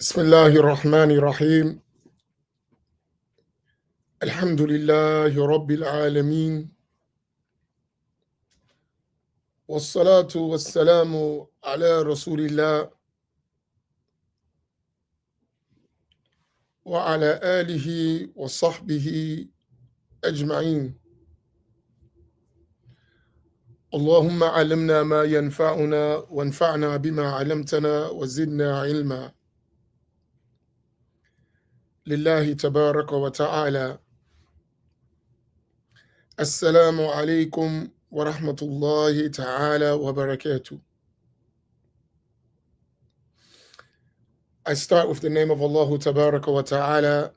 بسم الله الرحمن الرحيم. الحمد لله رب العالمين، والصلاة والسلام على رسول الله وعلى آله وصحبه أجمعين. اللهم علمنا ما ينفعنا وانفعنا بما علمتنا وزدنا علما. لله تبارك وتعالى. السلام عليكم ورحمة الله تعالى وبركاته. I start with the name of Allah Tabaraka wa Ta'ala.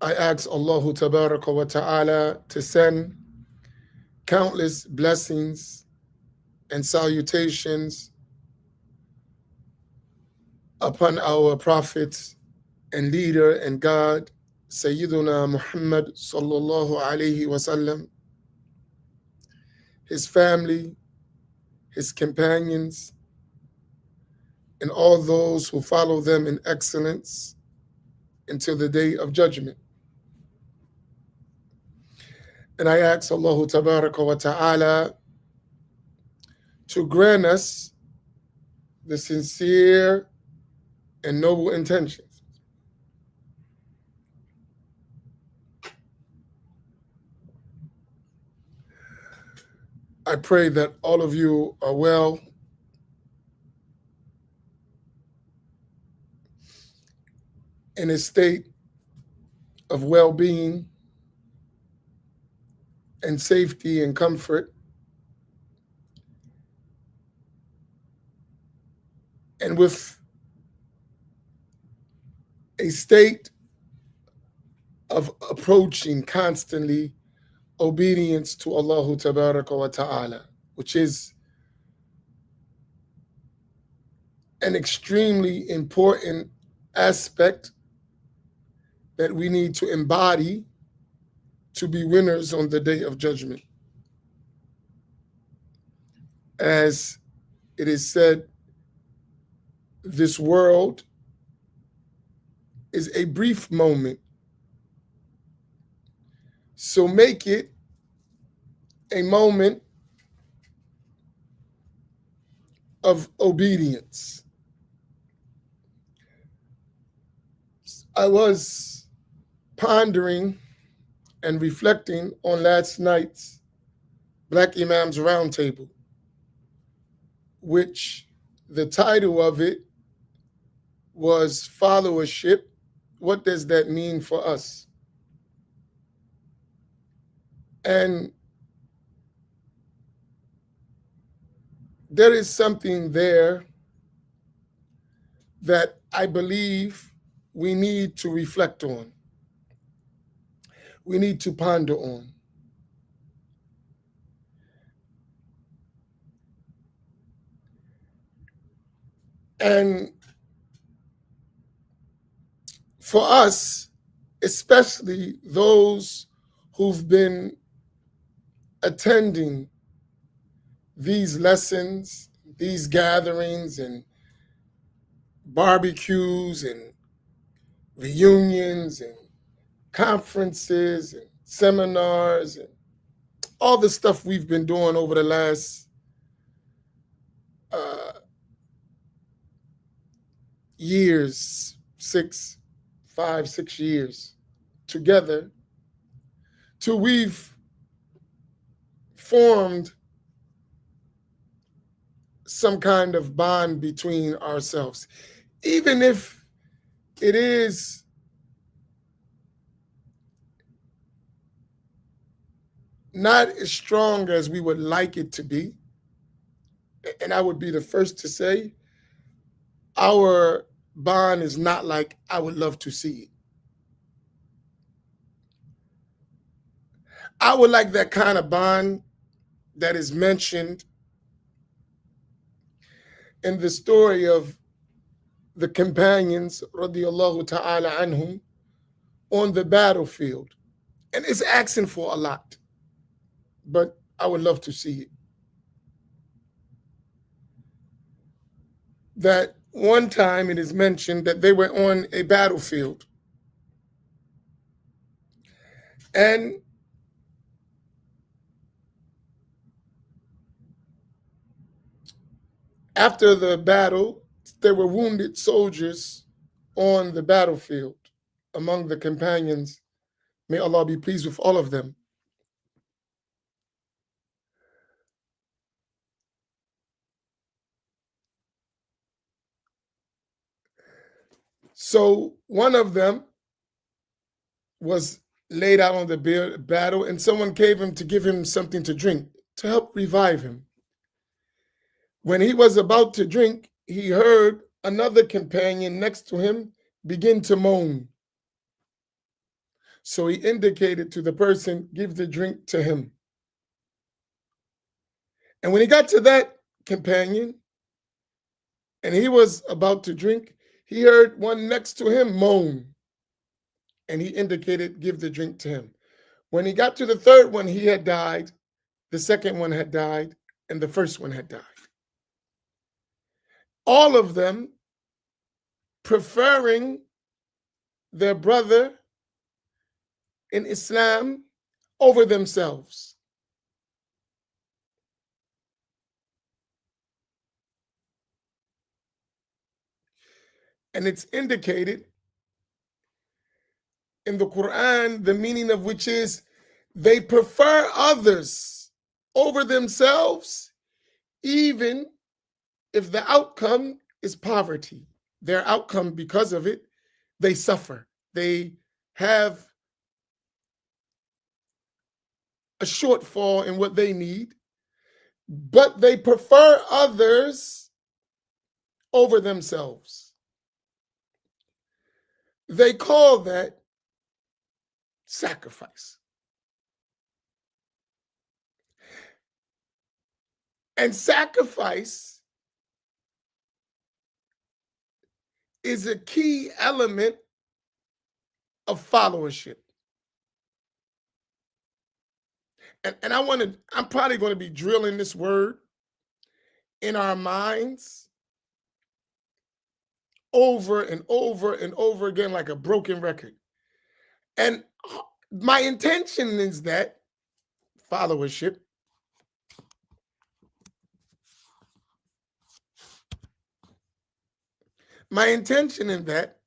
I ask Allah Tabaraka wa Ta'ala to send countless blessings and salutations upon our Prophet and leader and God, Sayyiduna Muhammad sallallahu alayhi wa sallam, his family, his companions, and all those who follow them in excellence until the day of judgment. And I ask Allah Tabaraka wa Ta'ala to grant us the sincere and noble intentions. I pray that all of you are well, in a state of well-being and safety and comfort, and with a state of approaching constantly obedience to Allah Tabaraka wa Ta'ala, which is an extremely important aspect that we need to embody to be winners on the day of judgment. As it is said, this world is a brief moment, so make it a moment of obedience. I was pondering and reflecting on last night's Black Imams Roundtable, which the title of it was Followership. What does that mean for us? And there is something there that I believe we need to reflect on. We need to ponder on. And for us, especially those who've been attending these lessons, these gatherings and barbecues and reunions and conferences and seminars and all the stuff we've been doing over the last years, 5, 6 years together, till we've formed some kind of bond between ourselves, even if it is not as strong as we would like it to be. And I would be the first to say, our bond is not like I would love to see it. I would like that kind of bond that is mentioned in the story of the companions, radiallahu ta'ala anhum, on the battlefield. And it's asking for a lot, but I would love to see it. that one time it is mentioned that they were on a battlefield. And after the battle, there were wounded soldiers on the battlefield among the companions. May Allah be pleased with all of them. So one of them was laid out on the battle, and someone came him to give him something to drink to help revive him. When he was about to drink, he heard another companion next to him begin to moan. So he indicated to the person, give the drink to him. And when he got to that companion and he was about to drink, he heard one next to him moan. And he indicated, give the drink to him. When he got to the third one, he had died. The second one had died. And the first one had died. All of them preferring their brother in Islam over themselves. And it's indicated in the Quran, the meaning of which is they prefer others over themselves, even if the outcome is poverty. Their outcome, because of it, they suffer. They have a shortfall in what they need, but they prefer others over themselves. They call that sacrifice. And sacrifice is a key element of followership. And I'm probably going to be drilling this word in our minds over and over and over again like a broken record. And my intention is that followership my intention in that,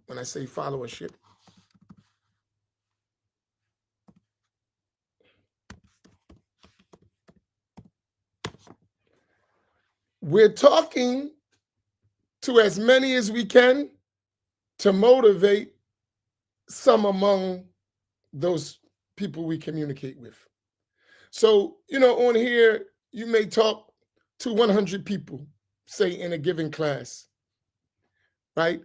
when I say followership, we're talking to as many as we can to motivate some among those people we communicate with. So, on here, you may talk to 100 people, say in a given class, right?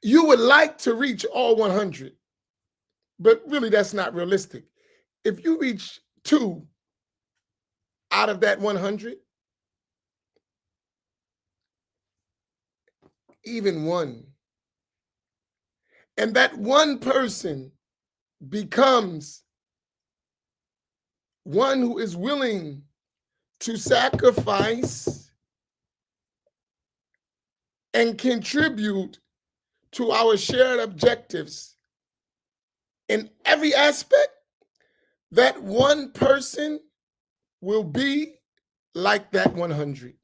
You would like to reach all 100, but really that's not realistic. If you reach 2 out of that 100, even 1, and that one person becomes one who is willing to sacrifice and contribute to our shared objectives in every aspect, that one person will be like that 100.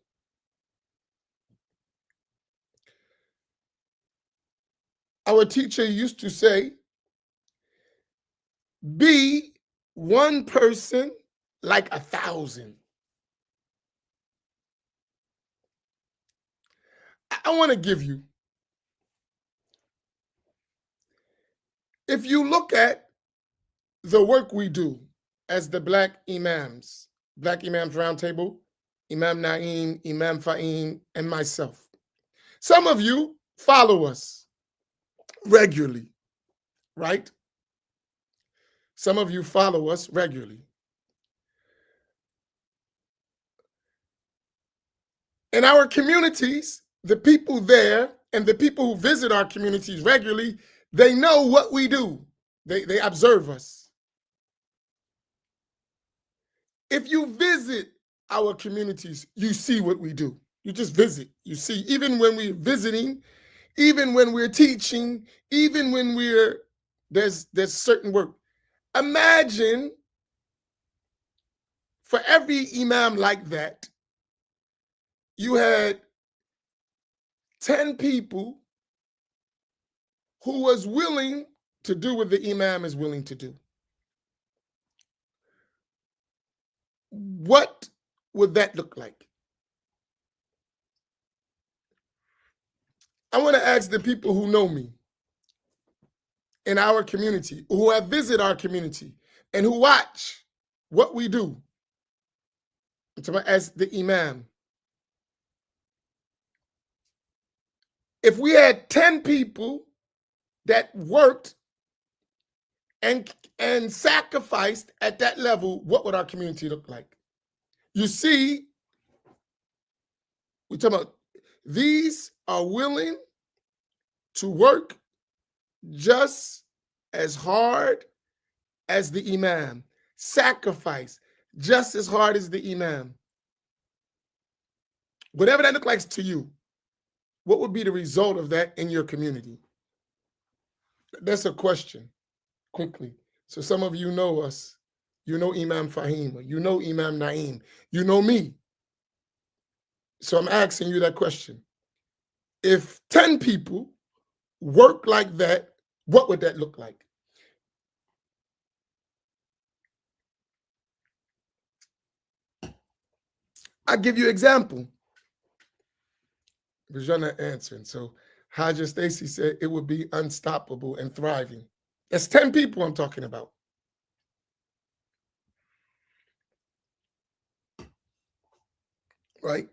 Our teacher used to say, be one person like 1,000. I want to give you, if you look at the work we do as the Black Imams Roundtable, Imam Naeem, Imam Fahim, and myself, some of you follow us regularly, right? Some of you follow us regularly. In our communities, the people there and the people who visit our communities regularly, they know what we do. They observe us. If you visit our communities, you see what we do. You just visit. You see, even when we're visiting, even when we're teaching, even when there's certain work. Imagine for every imam like that, you had 10 people who was willing to do what the imam is willing to do. What would that look like? I want to ask the people who know me in our community, who have visited our community, and who watch what we do. I'm talking about as the imam. If we had 10 people that worked and sacrificed at that level, what would our community look like? You see, we're talking about these are willing to work just as hard as the imam, sacrifice just as hard as the imam. Whatever that looks like to you, what would be the result of that in your community? That's a question, quickly. So some of you know us. You know Imam Fahim, you know Imam Naim, you know me. So I'm asking you that question. If 10 people work like that, what would that look like? I'll give you an example. Because you're not answering. So Haja Stacy said it would be unstoppable and thriving. That's 10 people I'm talking about. Right?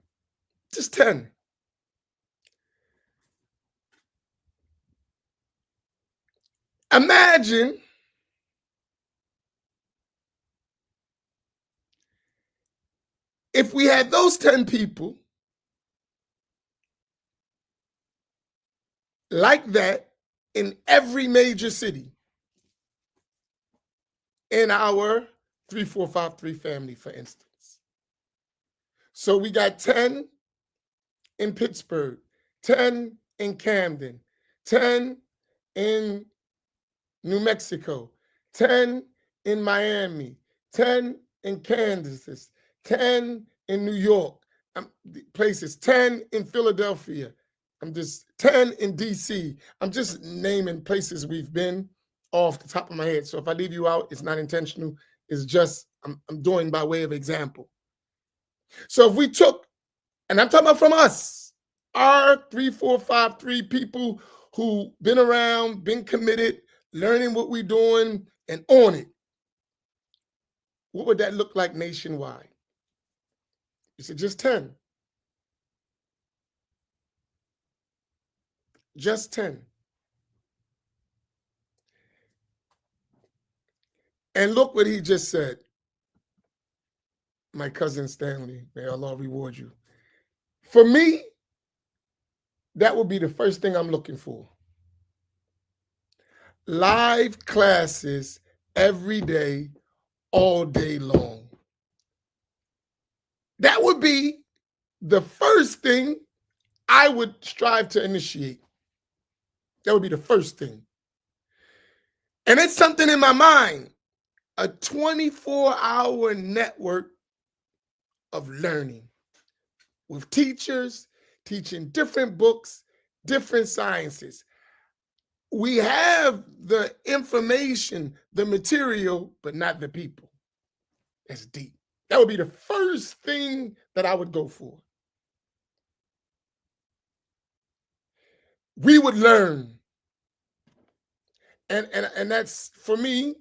Just 10. Imagine if we had those 10 people like that in every major city in our 3453 family, for instance. So we got 10 in Pittsburgh, 10 in Camden, 10 in New Mexico, 10 in Miami, 10 in Kansas, 10 in New York, places, 10 in Philadelphia. I'm just 10 in DC. I'm just naming places we've been off the top of my head. So if I leave you out, it's not intentional. It's just I'm doing by way of example. So if we took, and I'm talking about from us, our 3453 people who been around, been committed, learning what we're doing and on it, what would that look like nationwide? Is it just 10? Just 10. And look what he just said. My cousin Stanley, may Allah reward you. For me, that would be the first thing I'm looking for. Live classes every day, all day long. That would be the first thing I would strive to initiate. That would be the first thing. And it's something in my mind, a 24-hour network of learning with teachers teaching different books, different sciences. We have the information, the material, but not the people. That's deep. That would be the first thing that I would go for. We would learn. And that's, for me,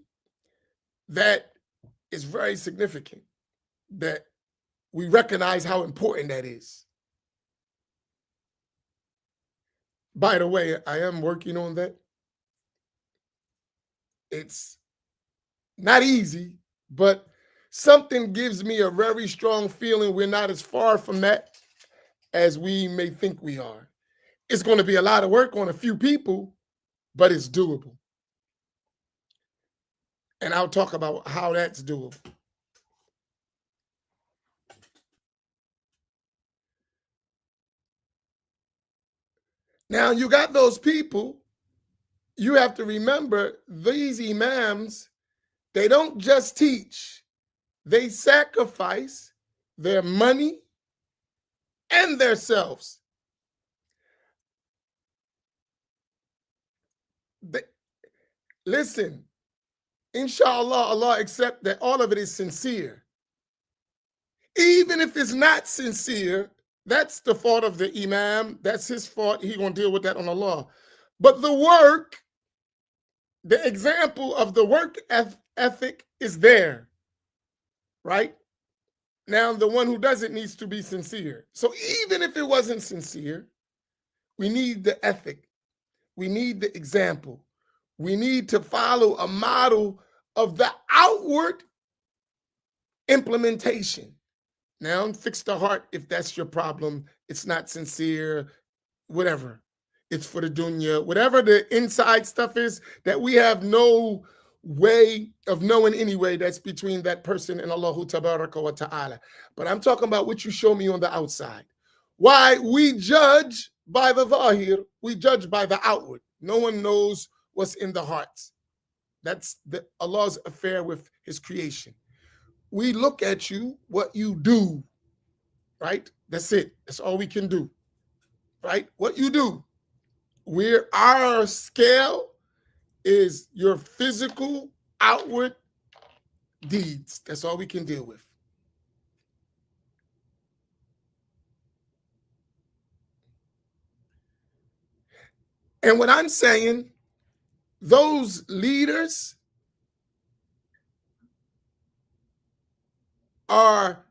that is very significant, that we recognize how important that is. By the way, I am working on that. It's not easy, but something gives me a very strong feeling we're not as far from that as we may think we are. It's going to be a lot of work on a few people, but it's doable. And I'll talk about how that's doable. Now you got those people, you have to remember these imams, they don't just teach, they sacrifice their money and their selves. They, listen, inshallah, Allah accept that all of it is sincere. Even if it's not sincere, that's the fault of the imam. That's his fault. He's going to deal with that on Allah. But the work, the example of the work ethic is there, right? Now, the one who does it needs to be sincere. So even if it wasn't sincere, we need the ethic. We need the example. We need to follow a model of the outward implementation. Now, fix the heart if that's your problem. It's not sincere, whatever. It's for the dunya, whatever the inside stuff is that we have no way of knowing anyway, that's between that person and Allah Tabaraka wa Ta'ala. But I'm talking about what you show me on the outside. Why? We judge by the zahir, we judge by the outward. No one knows what's in the hearts. That's Allah's affair with his creation. We look at you, what you do, right? That's it. That's all we can do, right? What you do. Our scale is your physical outward deeds. That's all we can deal with. And what I'm saying, those leaders are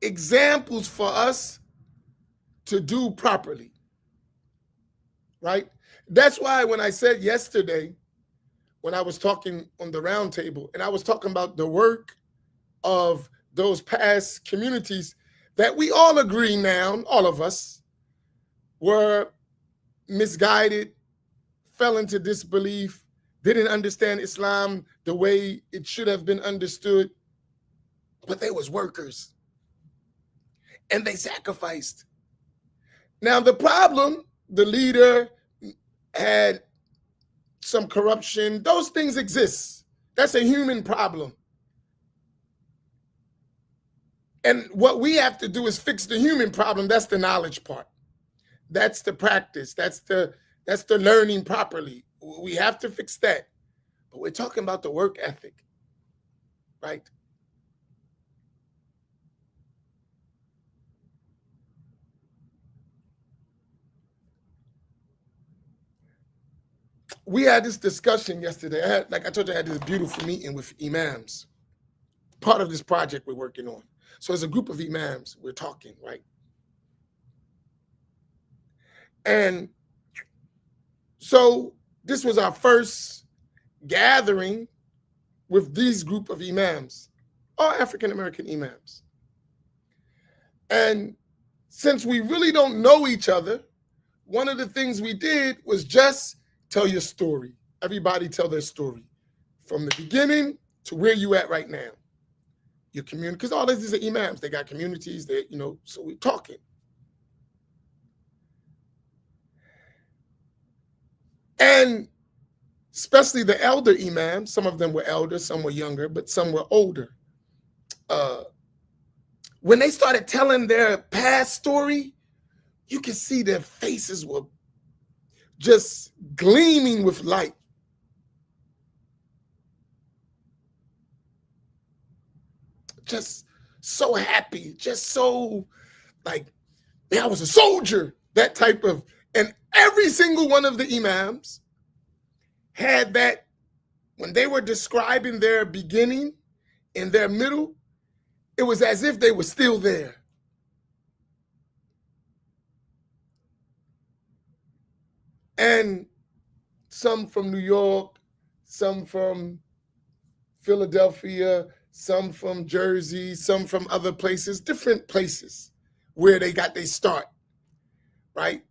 examples for us to do properly, right? That's why when I said yesterday, when I was talking on the round table, and I was talking about the work of those past communities that we all agree now, all of us, were misguided, fell into disbelief, didn't understand Islam the way it should have been understood, but they was workers and they sacrificed. Now the problem, the leader had some corruption, those things exist. That's a human problem. And what we have to do is fix the human problem. That's the knowledge part. That's the practice. That's the learning properly. We have to fix that. But we're talking about the work ethic, right? We had this discussion yesterday. Like I told you, I had this beautiful meeting with imams, part of this project we're working on. So as a group of imams, we're talking, right? And so this was our first gathering with these group of imams, all African-American imams. And since we really don't know each other, one of the things we did was just tell your story. Everybody tell their story from the beginning to where you at right now. Your community, because all these are imams. They got communities, so we're talking. And especially the elder imams, some of them were elder, some were younger, but some were older. When they started telling their past story, you could see their faces were just gleaming with light. Just so happy, just so like, man, I was a soldier, that type of, and every single one of the imams had that when they were describing their beginning and their middle, it was as if they were still there. And some from New York, some from Philadelphia, some from Jersey, some from other places, different places where they got their start, right?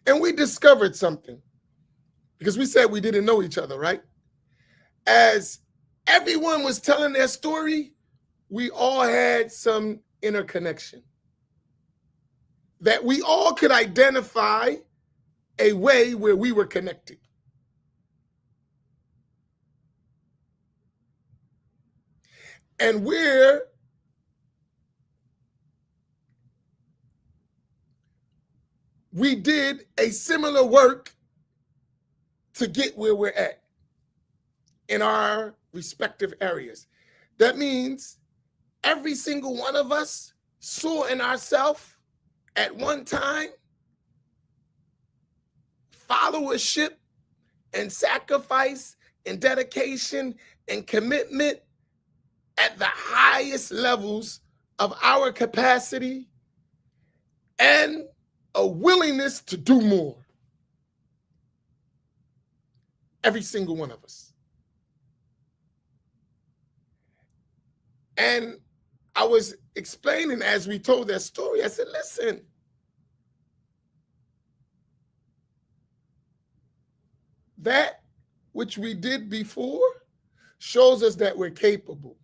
And we discovered something because we said we didn't know each other, right? As everyone was telling their story, we all had some interconnection. that we all could identify a way where we were connected. And where we did a similar work to get where we're at in our respective areas. That means every single one of us saw in ourselves at one time followership and sacrifice and dedication and commitment at the highest levels of our capacity and a willingness to do more. Every single one of us. And I was explaining as we told that story, I said, listen, that which we did before shows us that we're capable.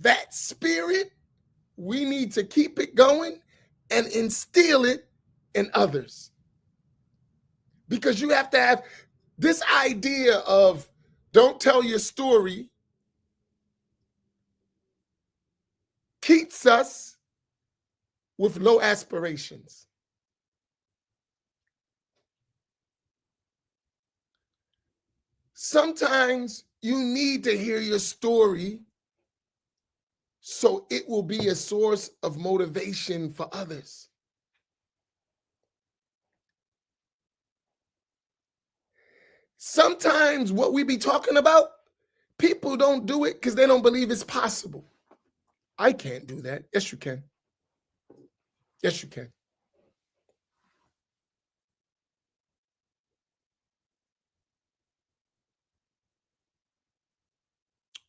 That spirit, we need to keep it going and instill it in others. Because you have to have this idea of don't tell your story keeps us with low aspirations. Sometimes you need to hear your story so it will be a source of motivation for others. Sometimes what we be talking about, people don't do it because they don't believe it's possible. I can't do that. Yes, you can. Yes, you can.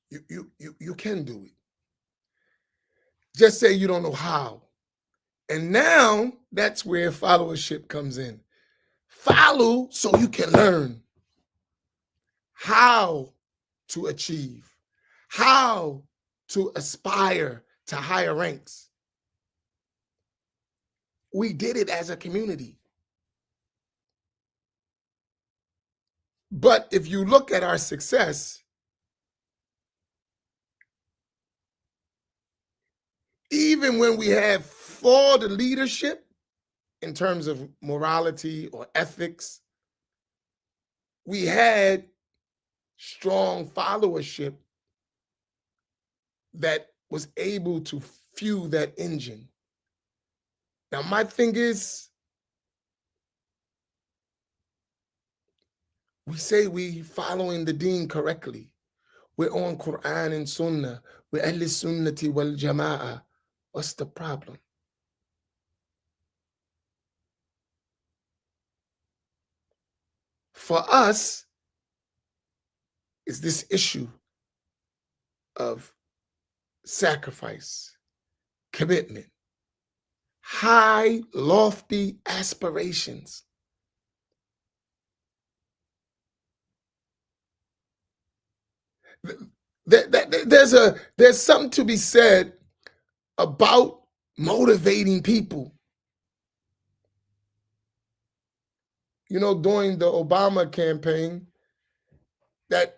You can do it. Just say you don't know how. And now that's where followership comes in. Follow so you can learn how to achieve, how to aspire to higher ranks. We did it as a community. But if you look at our success, even when we have flawed leadership in terms of morality or ethics, we had strong followership that was able to fuel that engine. Now, my thing is, we say we following the deen correctly. We're on Quran and Sunnah. We're Ahl Sunnati wal Jama'ah. What's the problem? For us, is this issue of sacrifice, commitment, high, lofty aspirations. There's something to be said about motivating people. You know, during the Obama campaign, that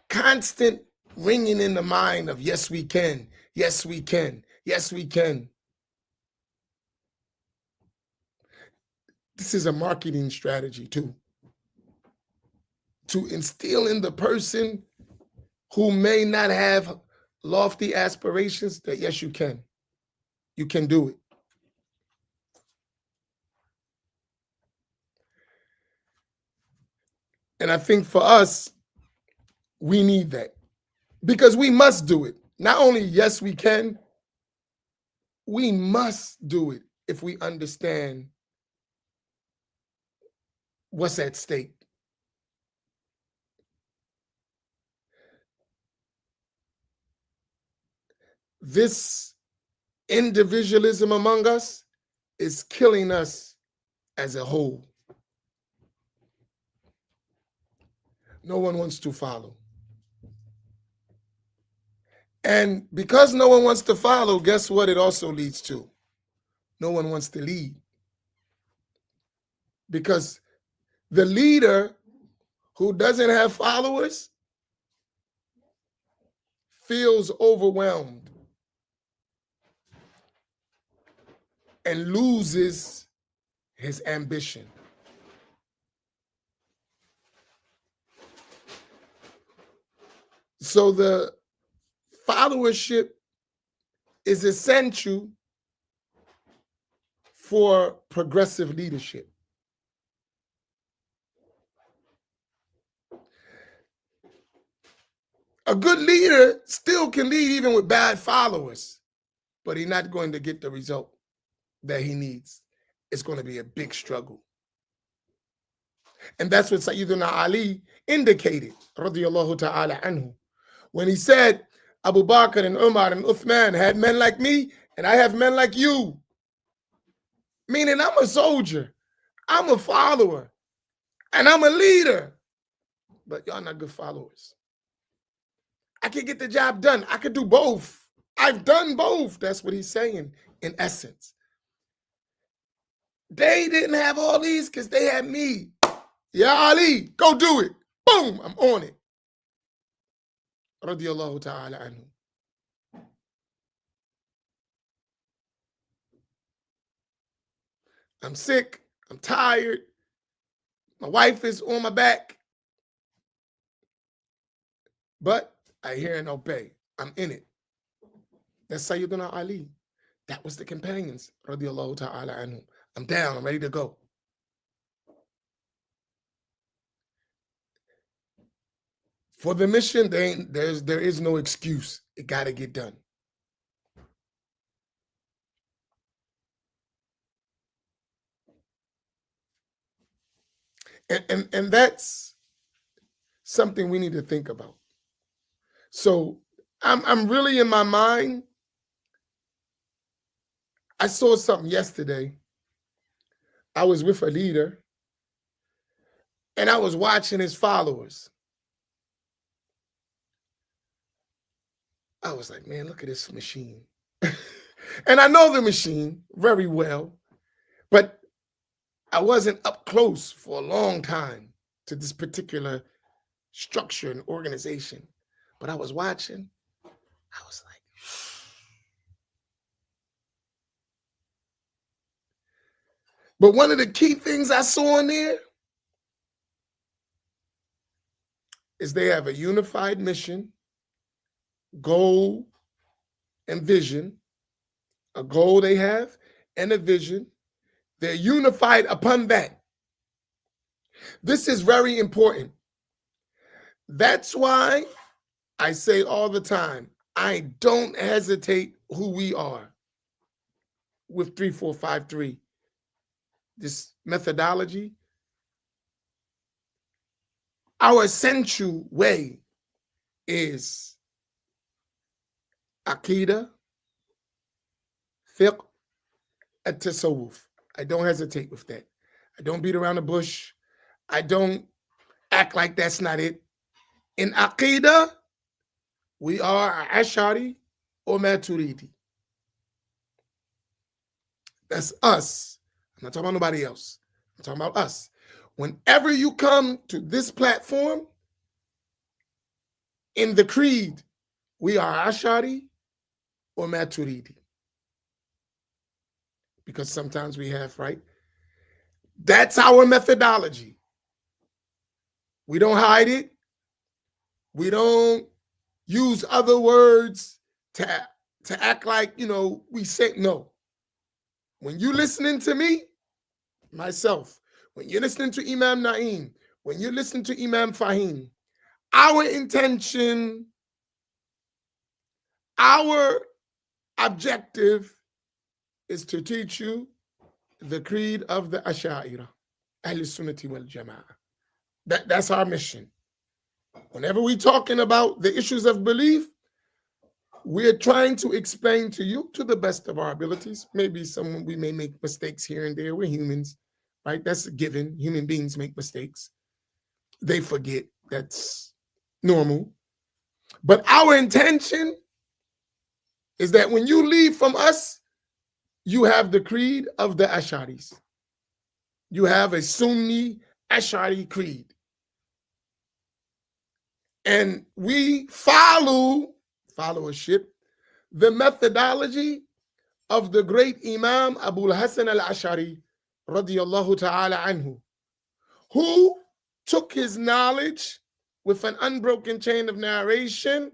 constant ringing in the mind of yes we can, yes we can, yes we can. This is a marketing strategy too, to instill in the person who may not have lofty aspirations that yes, you can do it. And I think for us, we need that because we must do it. Not only yes, we must do it if we understand what's at stake. This individualism among us is killing us as a whole. No one wants to follow. And because no one wants to follow, guess what it also leads to? No one wants to lead. Because the leader who doesn't have followers feels overwhelmed and loses his ambition. So the followership is essential for progressive leadership. A good leader still can lead even with bad followers, but he's not going to get the result that he needs. It's going to be a big struggle. And that's what Sayyidina Ali indicated, radiyallahu ta'ala anhu, when he said, Abu Bakr and Umar and Uthman had men like me, and I have men like you. Meaning I'm a soldier, I'm a follower, and I'm a leader, but y'all not good followers. I can get the job done. I could do both. I've done both. That's what he's saying in essence. They didn't have all these because they had me. Yeah, Ali, go do it. Boom, I'm on it. Radiyallahu ta'ala anhu. I'm sick. I'm tired. My wife is on my back. But I hear and obey. I'm in it. That's Sayyidina Ali. That was the companions. Radiyallahu ta'ala anhu. I'm down. I'm ready to go. For the mission, there is no excuse. It got to get done. And that's something we need to think about. So I'm really in my mind. I saw something yesterday. I was with a leader and I was watching his followers. I was like, man, look at this machine. And I know the machine very well, but I wasn't up close for a long time to this particular structure and organization. But I was watching. I was like, but one of the key things I saw in there is they have a unified mission, goal, and vision. A goal they have and a vision. They're unified upon that. This is very important. That's why I say all the time, I don't hesitate who we are with 3453. This methodology, our essential way is Aqidah, Fiqh, and Tasawwuf. I don't hesitate with that. I don't beat around the bush. I don't act like that's not it. In Aqidah, we are Ash'ari or Maturidi. That's us. I'm not talking about nobody else. I'm talking about us. Whenever you come to this platform, in the creed, we are Ash'ari or Maturidi. Because sometimes we have, right? That's our methodology. We don't hide it. We don't use other words to act like, we say no. When you're listening to me, myself, when you're listening to Imam Naeem, when you're listening to Imam Fahim, our intention, our objective is to teach you the creed of the Ash'ari, Ahl Sunnati wal Jama'ah. That's our mission. Whenever we're talking about the issues of belief, we're trying to explain to you to the best of our abilities. Maybe we may make mistakes here and there. We're humans, right? That's a given. Human beings make mistakes. They forget. That's normal. But our intention is that when you leave from us, you have the creed of the Ash'aris. You have a Sunni Ash'ari creed. And we followership, the methodology of the great Imam Abu Hassan al-Ash'ari, radiyallahu ta'ala anhu, who took his knowledge with an unbroken chain of narration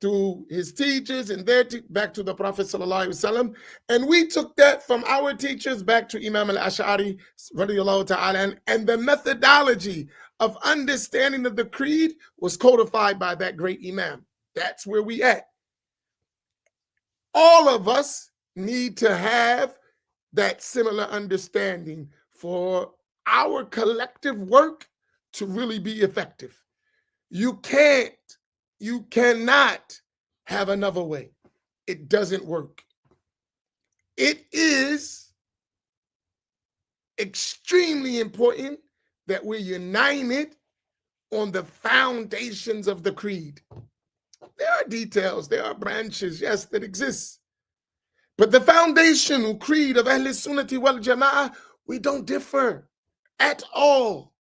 to his teachers and back to the Prophet sallallahu alaihi wasallam, and we took that from our teachers back to Imam al-Ash'ari radiyallahu ta'ala, and the methodology of understanding of the creed was codified by that great Imam. That's where we at. All of us need to have that similar understanding for our collective work to really be effective. You cannot have another way. It doesn't work. It is extremely important that we're united on the foundations of the creed. There are details, there are branches, yes, that exist. But the foundational creed of Ahl Sunnati wal Jama'ah, we don't differ at all.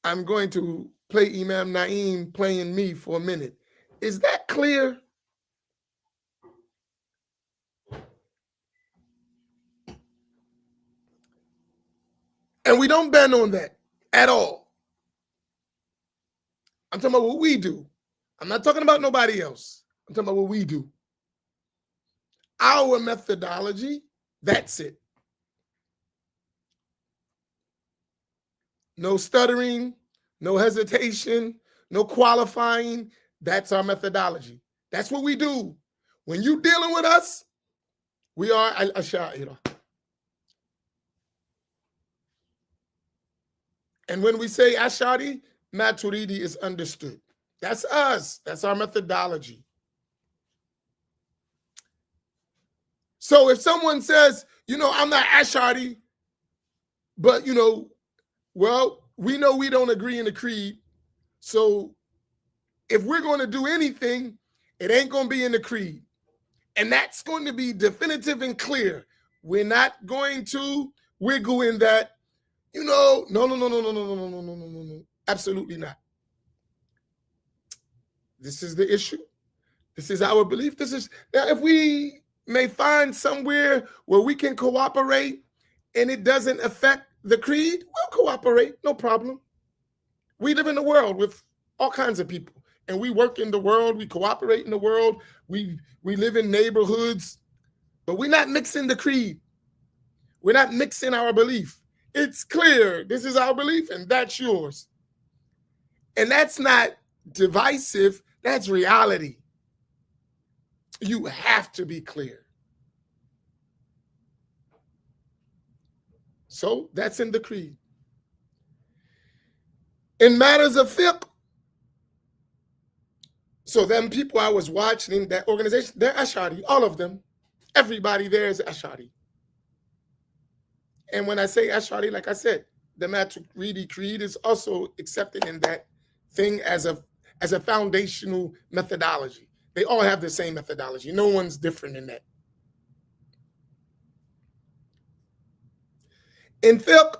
I'm going to play Imam Naeem playing me for a minute. Is that clear? And we don't bend on that at all. I'm talking about what we do. I'm not talking about nobody else. I'm talking about what we do. Our methodology, that's it. No stuttering, no hesitation, no qualifying. That's our methodology. That's what we do. When you're dealing with us, we are al-Ash'ari. And when we say Ash'ari, Maturidi is understood. That's us. That's our methodology. So if someone says, I'm not Ash'ari, but, well, we know we don't agree in the creed. So if we're going to do anything, it ain't going to be in the creed. And that's going to be definitive and clear. We're not going to wiggle in that, no. Absolutely not. This is the issue. This is our belief. Now, if we may find somewhere where we can cooperate and it doesn't affect the creed, we'll cooperate, no problem. We live in the world with all kinds of people, and we work in the world, we cooperate in the world, we live in neighborhoods, but we're not mixing the creed. We're not mixing our belief. It's clear, this is our belief, and that's yours. And that's not divisive, that's reality. You have to be clear. So that's in the creed. In matters of fiqh, so them people I was watching, that organization, they're Ash'ari, all of them. Everybody there is Ash'ari. And when I say Ash'ari, like I said, the Maturidi creed is also accepted in that thing as a foundational methodology. They all have the same methodology. No one's different in that. In fiqh,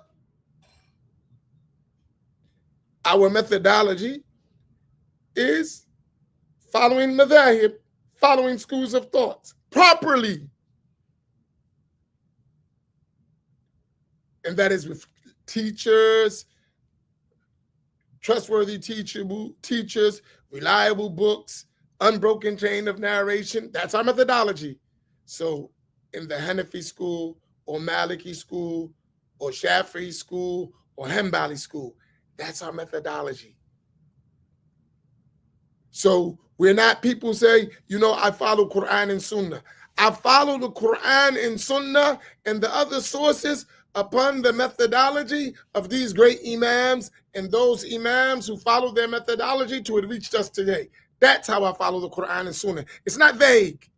our methodology is following madhahib, following schools of thought properly. And that is with teachers, trustworthy teachers, reliable books, unbroken chain of narration. That's our methodology. So in the Hanafi school or Maliki school or Shafi'i school or Hanbali school, that's our methodology. So we're not people say, I follow Quran and Sunnah. I follow the Quran and Sunnah and the other sources upon the methodology of these great imams and those imams who follow their methodology to have reached us today. That's how I follow the Quran and Sunnah. It's not vague.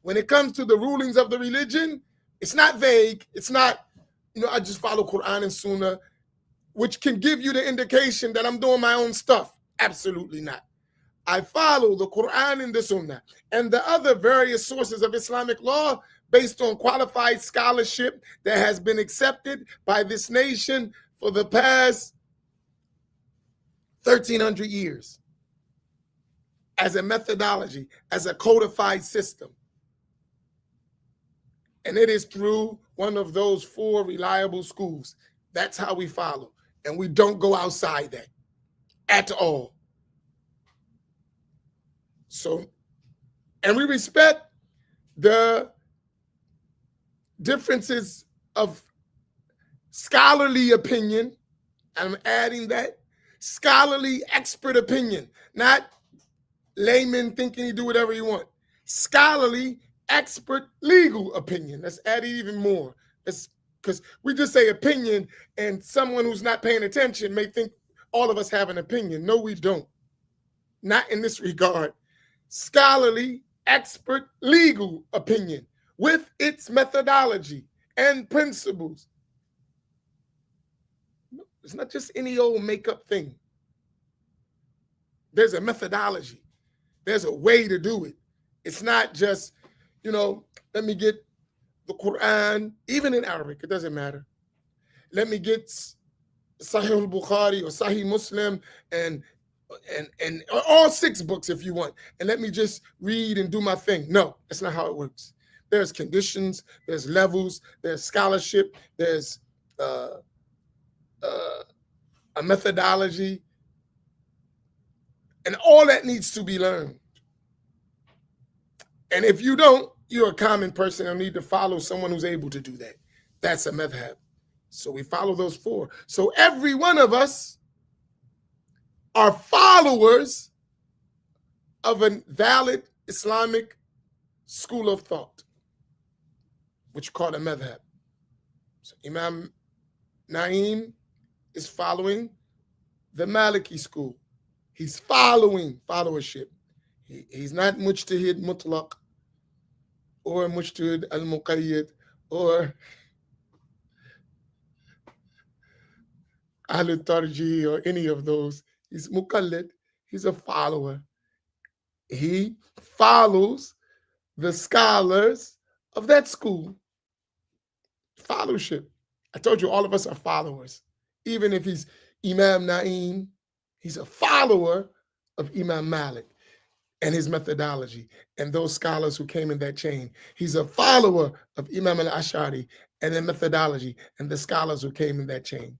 When it comes to the rulings of the religion, it's not vague. It's not, I just follow Quran and Sunnah, which can give you the indication that I'm doing my own stuff. Absolutely not. I follow the Quran and the Sunnah and the other various sources of Islamic law based on qualified scholarship that has been accepted by this nation for the past 1,300 years as a methodology, as a codified system. And it is through one of those 4 reliable schools. That's how we follow. And we don't go outside that at all. So, and we respect the differences of scholarly opinion. I'm adding that scholarly expert opinion, not layman thinking he do whatever he want. Scholarly expert legal opinion. Let's add it even more. It's because we just say opinion, and someone who's not paying attention may think all of us have an opinion. No, we don't. Not in this regard. Scholarly expert legal opinion with its methodology and principles. It's not just any old make-up thing. There's a methodology. There's a way to do it. It's not just, let me get the Quran, even in Arabic, it doesn't matter. Let me get Sahih al-Bukhari or Sahih Muslim and all 6 books if you want, and let me just read and do my thing. No, that's not how it works. There's conditions, there's levels, there's scholarship, there's a methodology, and all that needs to be learned. And if you don't, you're a common person and need to follow someone who's able to do that. That's a madhab. So we follow those 4. So every one of us are followers of a valid Islamic school of thought, which is called a madhab. So Imam Naim is following the Maliki school. He's following followership. He's not mujtahid mutlaq or mujtahid al-muqayyad or al-tarji or any of those. He's muqallid. He's a follower. He follows the scholars of that school. Followership. I told you all of us are followers. Even if he's Imam Naim, he's a follower of Imam Malik and his methodology and those scholars who came in that chain. He's a follower of Imam al-Ash'ari and the methodology and the scholars who came in that chain.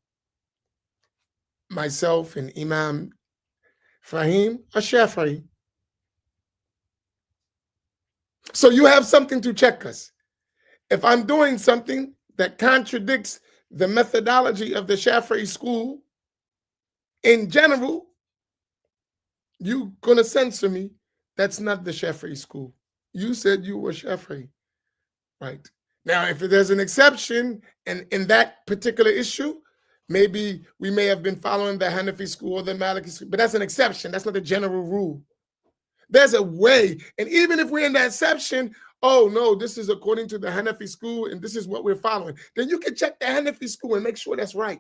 Myself and Imam Fahim are Shafi'i. So you have something to check us. If I'm doing something that contradicts the methodology of the Shafi'i school in general, you're going to censor me. That's not the Shafi'i school. You said you were Shafi'i, right? Now, if there's an exception, and in that particular issue, maybe we may have been following the Hanafi school or the Maliki school, but that's an exception. That's not the general rule. There's a way, and even if we're in that exception, oh no, this is according to the Hanafi school, and this is what we're following, then you can check the Hanafi school and make sure that's right.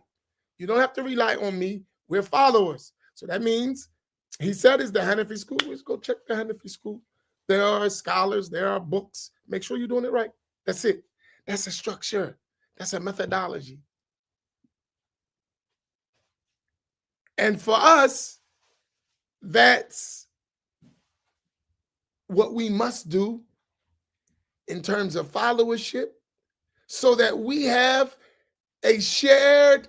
You don't have to rely on me. We're followers. So that means he said it's the Hanafi school. Let's go check the Hanafi school. There are scholars, there are books. Make sure you're doing it right. That's it. That's a structure. That's a methodology. And for us, that's what we must do in terms of followership so that we have a shared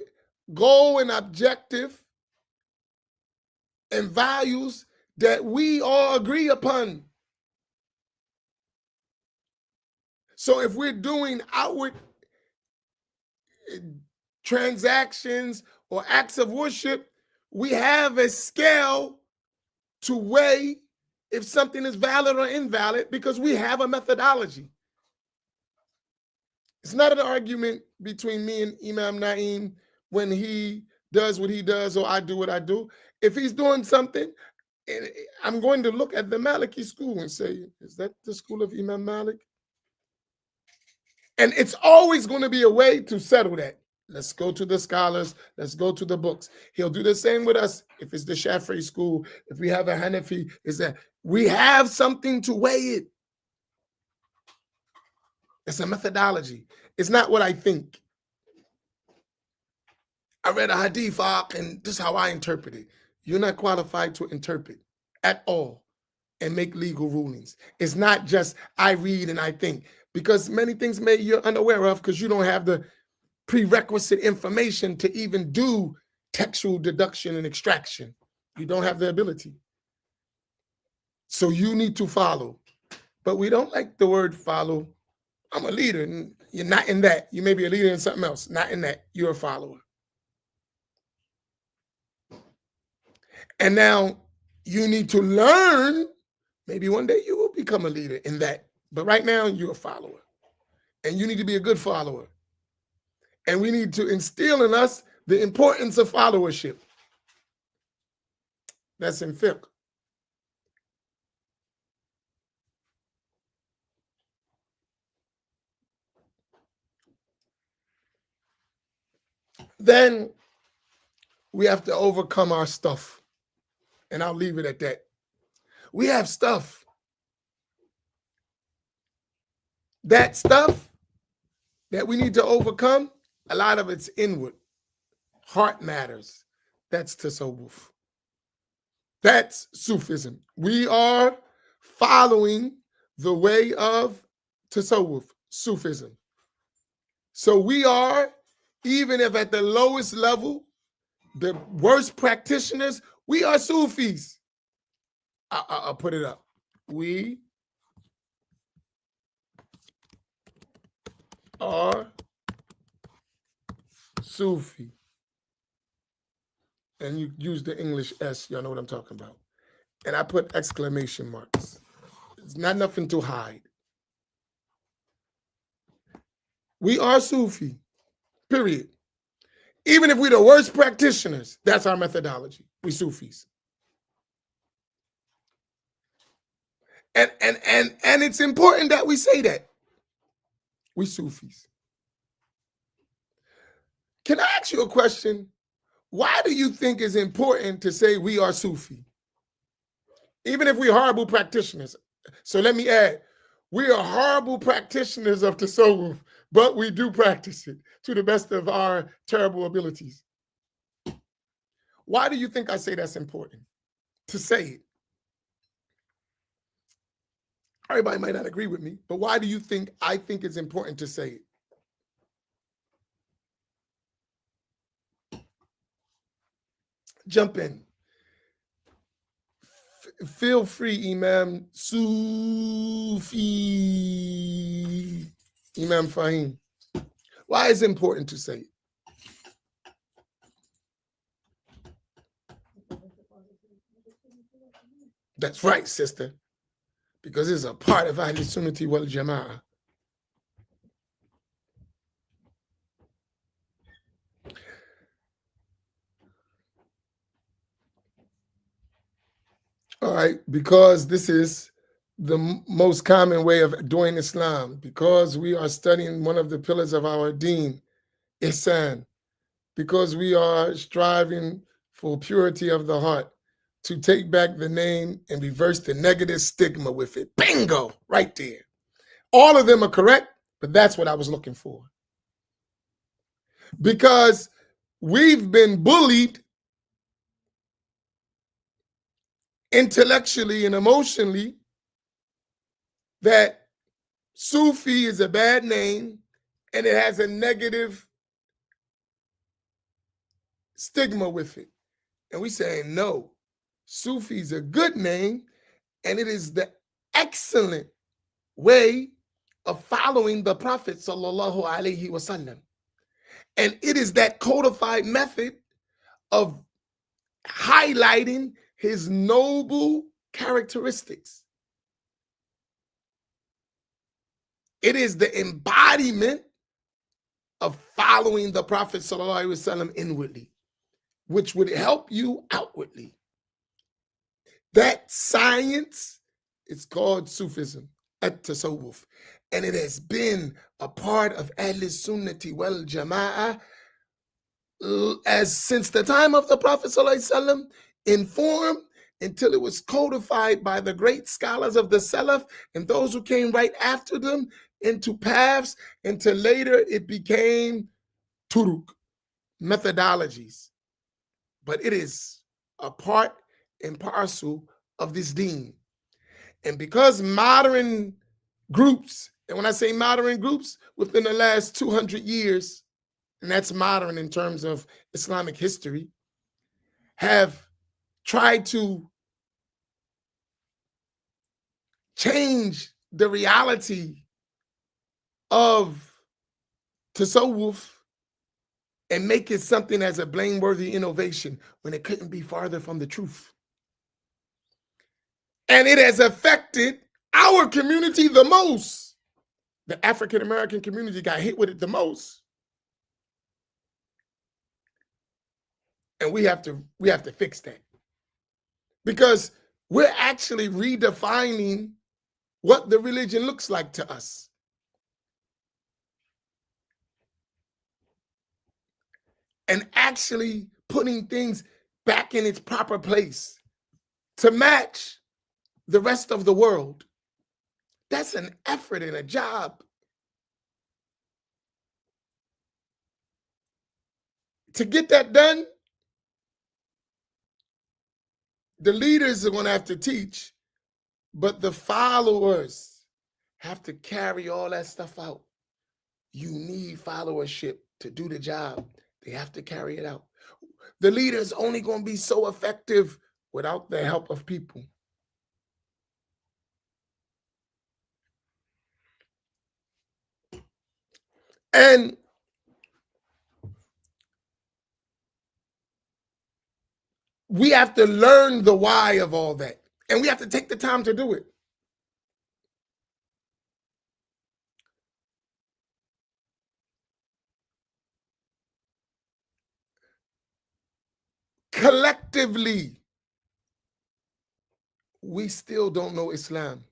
goal and objective and values that we all agree upon. So if we're doing outward transactions or acts of worship, we have a scale to weigh if something is valid or invalid because we have a methodology. It's not an argument between me and Imam Naim when he does what he does or I do what I do. If he's doing something, I'm going to look at the Maliki school and say, is that the school of Imam Malik? And it's always going to be a way to settle that. Let's go to the scholars. Let's go to the books. He'll do the same with us. If it's the Shafi'i school, if we have a Hanafi, is that we have something to weigh it. It's a methodology. It's not what I think. I read a hadith and this is how I interpret it. You're not qualified to interpret at all and make legal rulings. It's not just I read and I think, because many things you're unaware of because you don't have the prerequisite information to even do textual deduction and extraction. You don't have the ability. So you need to follow. But we don't like the word follow. I'm a leader, and you're not in that. You may be a leader in something else, not in that. You're a follower. And now you need to learn. Maybe one day you will become a leader in that. But right now, you're a follower. And you need to be a good follower. And we need to instill in us the importance of followership. That's in fiqh. Then we have to overcome our stuff. And I'll leave it at that. We have stuff. That stuff that we need to overcome, a lot of it's inward. Heart matters. That's tasawwuf. That's Sufism. We are following the way of tasawwuf, Sufism. So we are, even if at the lowest level, the worst practitioners, we are Sufis. I'll put it up. We are Sufi. And you use the English S, y'all know what I'm talking about. And I put exclamation marks. It's not nothing to hide. We are Sufi, period. Even if we're the worst practitioners, that's our methodology. We Sufis. And it's important that we say that. We Sufis. Can I ask you a question? Why do you think it's important to say we are Sufi? Even if we're horrible practitioners. So let me add, we are horrible practitioners of tasawwuf, but we do practice it to the best of our terrible abilities. Why do you think I say that's important? To say it. Everybody might not agree with me, but why do you think I think it's important to say it? Jump in. Feel free, Imam Sufi, Imam Fahim. Why is it important to say it? That's right, sister. Because it's a part of Ahl Sunnati wal Jama'ah. All right, because this is the most common way of doing Islam, because we are studying one of the pillars of our deen, Ihsan, because we are striving for purity of the heart, to take back the name and reverse the negative stigma with it. Bingo, right there. All of them are correct, but that's what I was looking for. Because we've been bullied intellectually and emotionally that Sufi is a bad name and it has a negative stigma with it. And we saying, no, Sufi is a good name and it is the excellent way of following the Prophet sallallahu alaihi wasallam. And it is that codified method of highlighting his noble characteristics. It is the embodiment of following the Prophet sallallahu alaihi wasallam inwardly, which would help you outwardly. That science is called Sufism, at-tasawwuf. And it has been a part of Ahl Sunnati wal Jama'ah as since the time of the Prophet ﷺ, in form until it was codified by the great scholars of the Salaf and those who came right after them into paths, until later it became turuk, methodologies. But it is a part and parcel of this deen. And because modern groups, and when I say modern groups, within the last 200 years, and that's modern in terms of Islamic history, have tried to change the reality of tasawwuf and make it something as a blameworthy innovation when it couldn't be farther from the truth. And it has affected our community the most. The African American community got hit with it the most. And we have to fix that. Because we're actually redefining what the religion looks like to us. And actually putting things back in its proper place to match the rest of the world. That's an effort and a job. To get that done, the leaders are going to have to teach, but the followers have to carry all that stuff out. You need followership to do the job. They have to carry it out. The leader is only going to be so effective without the help of people. And we have to learn the why of all that. And we have to take the time to do it. Collectively, we still don't know Islam.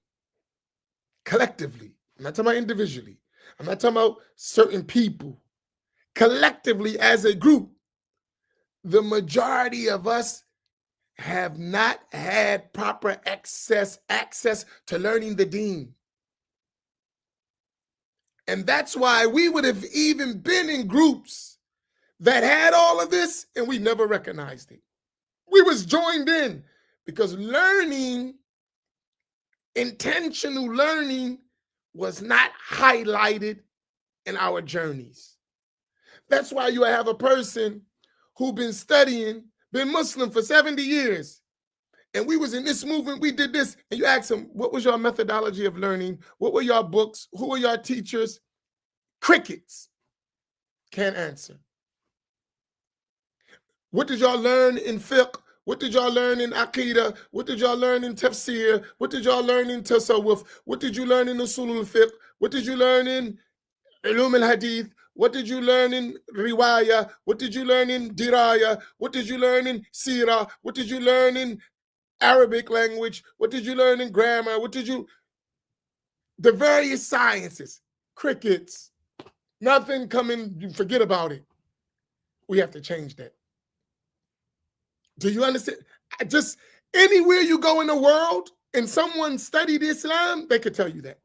Collectively. I'm not talking about individually. I'm not talking about certain people. Collectively, as a group, the majority of us have not had proper access to learning the deen. And that's why we would have even been in groups that had all of this and we never recognized it. We was joined in because learning, intentional learning, was not highlighted in our journeys. That's why you have a person who been studying, been Muslim for 70 years, and we was in this movement, we did this, and you ask them, what was your methodology of learning? What were your books? Who were your teachers? Crickets. Can't answer. What did y'all learn in fiqh? What did y'all learn in Aqidah? What did y'all learn in Tafsir? What did y'all learn in Tasawwuf? What did you learn in Usul al-Fiqh? What did you learn in Ulum al-Hadith? What did you learn in Riwayah? What did you learn in Diraya? What did you learn in Sirah? What did you learn in Arabic language? What did you learn in grammar? What did you... The various sciences. Crickets. Nothing coming, you forget about it. We have to change that. Do you understand? Just anywhere you go in the world and someone studied Islam, they could tell you that.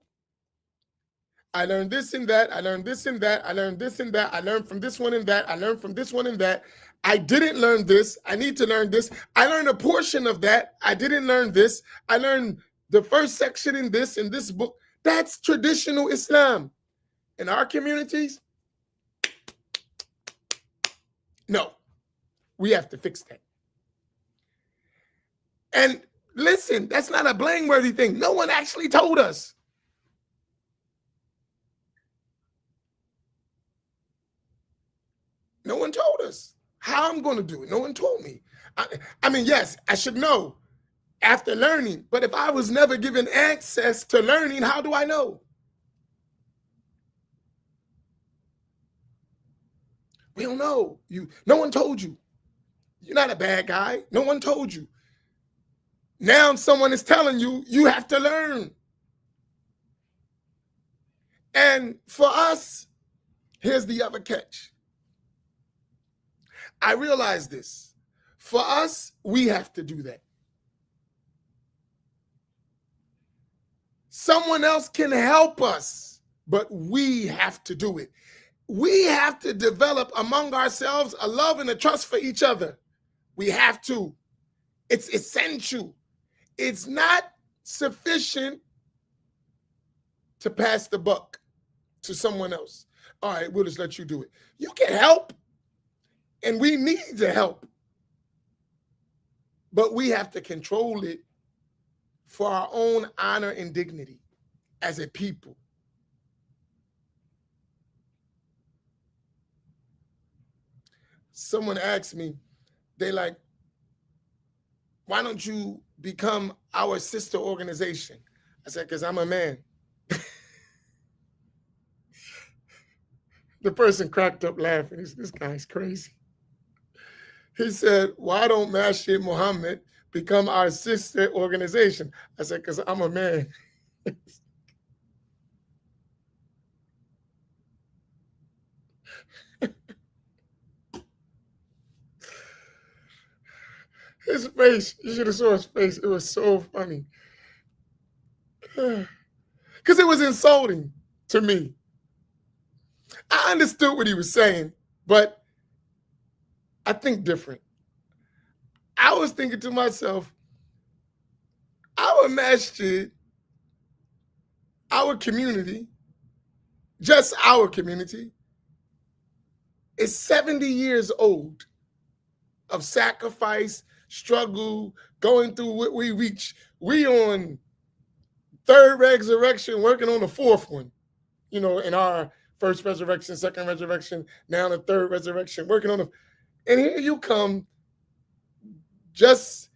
I learned this and that. I learned this and that. I learned this and that. I learned from this one and that. I learned from this one and that. I didn't learn this. I need to learn this. I learned a portion of that. I didn't learn this. I learned the first section in this book. That's traditional Islam. In our communities, no, we have to fix that. And listen, that's not a blameworthy thing. No one actually told us. No one told us how I'm going to do it. No one told me. I mean, yes, I should know after learning, but if I was never given access to learning, how do I know? We don't know. No one told you. You're not a bad guy. No one told you. Now someone is telling you, you have to learn. And for us, here's the other catch. I realize this. For us, we have to do that. Someone else can help us, but we have to do it. We have to develop among ourselves a love and a trust for each other. We have to. It's essential. It's not sufficient to pass the buck to someone else. All right, we'll just let you do it. You can help, and we need to help, but we have to control it for our own honor and dignity as a people. Someone asked me, they like, why don't you become our sister organization? I said, because I'm a man. The person cracked up laughing. This guy's crazy. He said, why don't Masjid Muhammad become our sister organization? I said, because I'm a man. His face, you should have saw his face. It was so funny. Because it was insulting to me. I understood what he was saying, but I think different. I was thinking to myself, our masjid, our community, just our community, is 70 years old of sacrifice, struggle, going through what we reach. We on third resurrection, working on the fourth one, you know, in our first resurrection, second resurrection, now the third resurrection, working on the, and here you come, just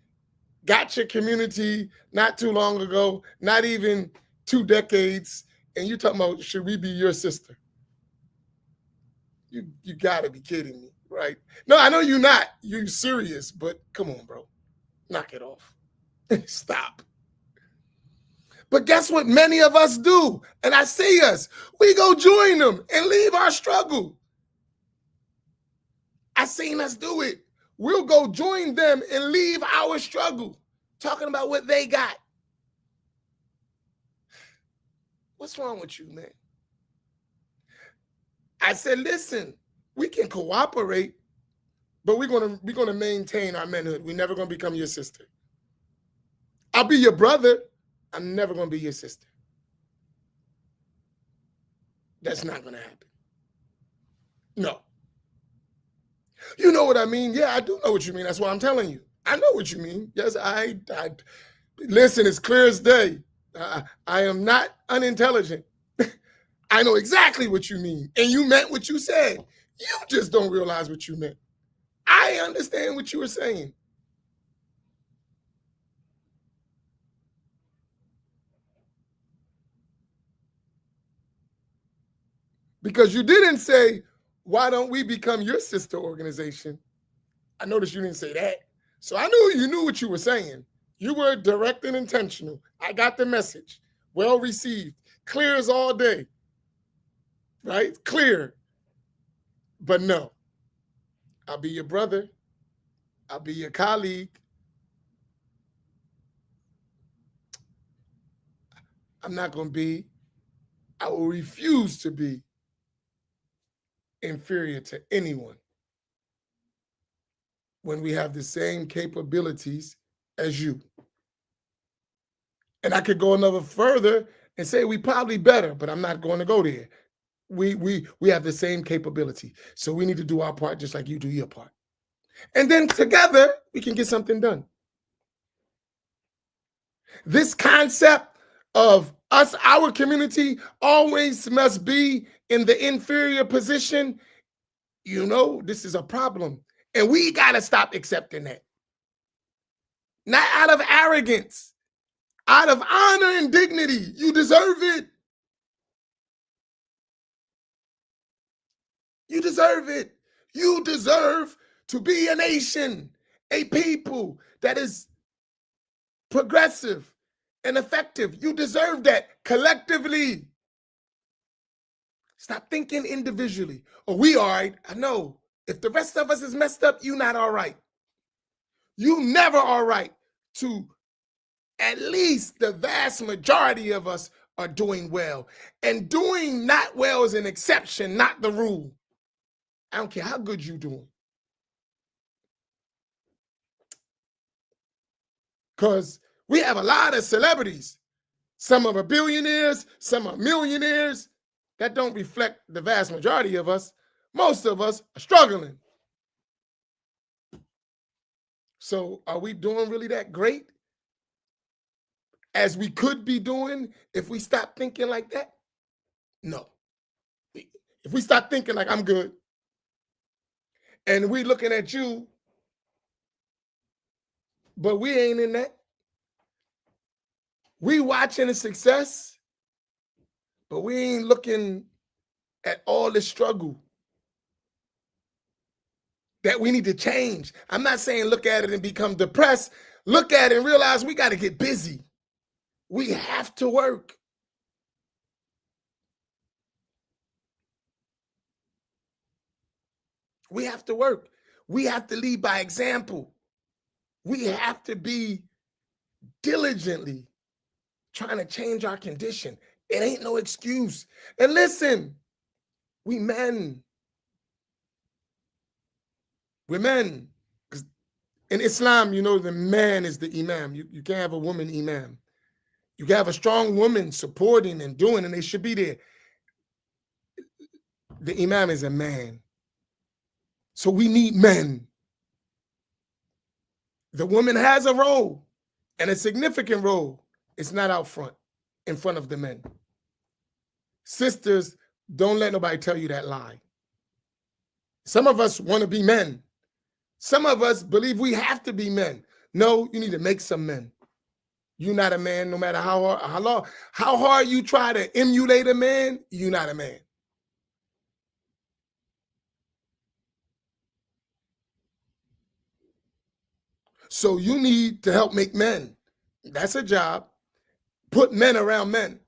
got your community not too long ago, not even 2 decades, and you talking about, should we be your sister? You gotta be kidding me, right? No, I know you're not. You're serious, but come on, bro. Knock it off. Stop. But guess what many of us do? And I see us. We go join them and leave our struggle. I seen us do it. We'll go join them and leave our struggle, talking about what they got. What's wrong with you, man? I said, listen, we can cooperate, but we're gonna maintain our manhood. We're never gonna become your sister. I'll be your brother. I'm never gonna be your sister. That's not gonna happen. No. You know what I mean? Yeah, I do know what you mean. That's why I'm telling you. I know what you mean. Yes, I listen, it's clear as day. I am not unintelligent. I know exactly what you mean. And you meant what you said. You just don't realize what you meant. I understand what you were saying. Because you didn't say, why don't we become your sister organization? I noticed you didn't say that. So I knew you knew what you were saying. You were direct and intentional. I got the message. Well received. Clear as all day. Right? Clear. But no. I'll be your brother. I'll be your colleague. I'm not going to be. I will refuse to be inferior to anyone when we have the same capabilities as you. And I could go another further and say we probably better, but I'm not going to go there. We have the same capability. So we need to do our part just like you do your part. And then together we can get something done. This concept of us, our community, always must be in the inferior position, you know, this is a problem. And we got to stop accepting that. Not out of arrogance, out of honor and dignity. You deserve it. You deserve it. You deserve to be a nation, a people that is progressive and effective. You deserve that collectively. Stop thinking individually. Oh, we all right. I know. If the rest of us is messed up, you not all right. You never all right. To at least the vast majority of us are doing well. And doing not well is an exception, not the rule. I don't care how good you're doing. Because we have a lot of celebrities. Some are billionaires, some are millionaires. That don't reflect the vast majority of us. Most of us are struggling. So are we doing really that great as we could be doing if we stop thinking like that? No. If we stop thinking like I'm good and we looking at you, but we ain't in that. We watching the success, but we ain't looking at all the struggle that we need to change. I'm not saying look at it and become depressed. Look at it and realize we got to get busy. We have to work. We have to work. We have to lead by example. We have to be diligently trying to change our condition. It ain't no excuse. And listen, we men. We're men. Because in Islam, you know, the man is the imam. You can't have a woman imam. You can have a strong woman supporting and doing, and they should be there. The imam is a man. So we need men. The woman has a role, and a significant role. It's not out front, in front of the men. Sisters, don't let nobody tell you that lie. Some of us want to be men. Some of us believe we have to be men. No, you need to make some men. You're not a man, no matter how hard you try to emulate a man, you're not a man. So you need to help make men. That's a job. Put men around men.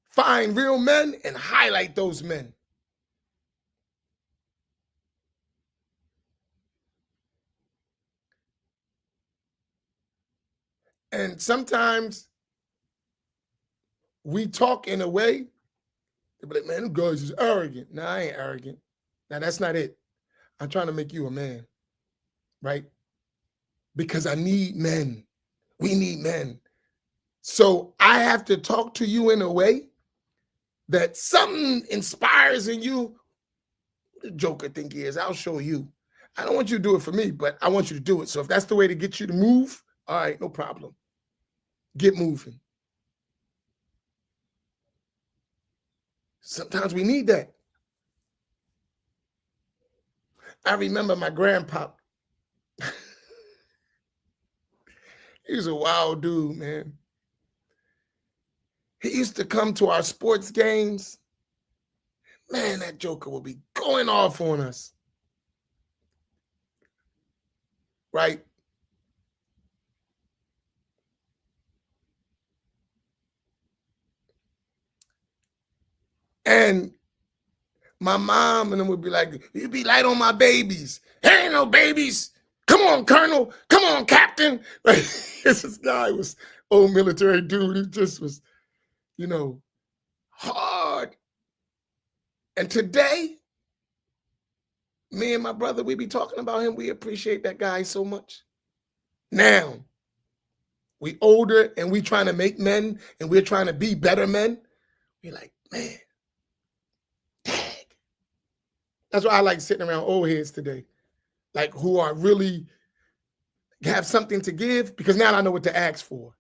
Find real men and highlight those men. And sometimes we talk in a way, they'll be like, man, them guys is arrogant. No, I ain't arrogant. Now, that's not it. I'm trying to make you a man, right? Because I need men. We need men. So I have to talk to you in a way that something inspires in you. The Joker think he is. I'll show you. I don't want you to do it for me, but I want you to do it. So if that's the way to get you to move, all right, no problem. Get moving. Sometimes we need that. I remember my grandpa. He was a wild dude, man. He used to come to our sports games. Man, that Joker would be going off on us. Right? And my mom and them would be like, you be light on my babies. There ain't no babies. Come on, Colonel. Come on, Captain. Right? This guy was old military dude. He just was, you know, hard. And today, me and my brother, we be talking about him. We appreciate that guy so much. Now, we older and we trying to make men and we're trying to be better men. We're like, man, dang. That's why I like sitting around old heads today, like who are really have something to give, because now I know what to ask for.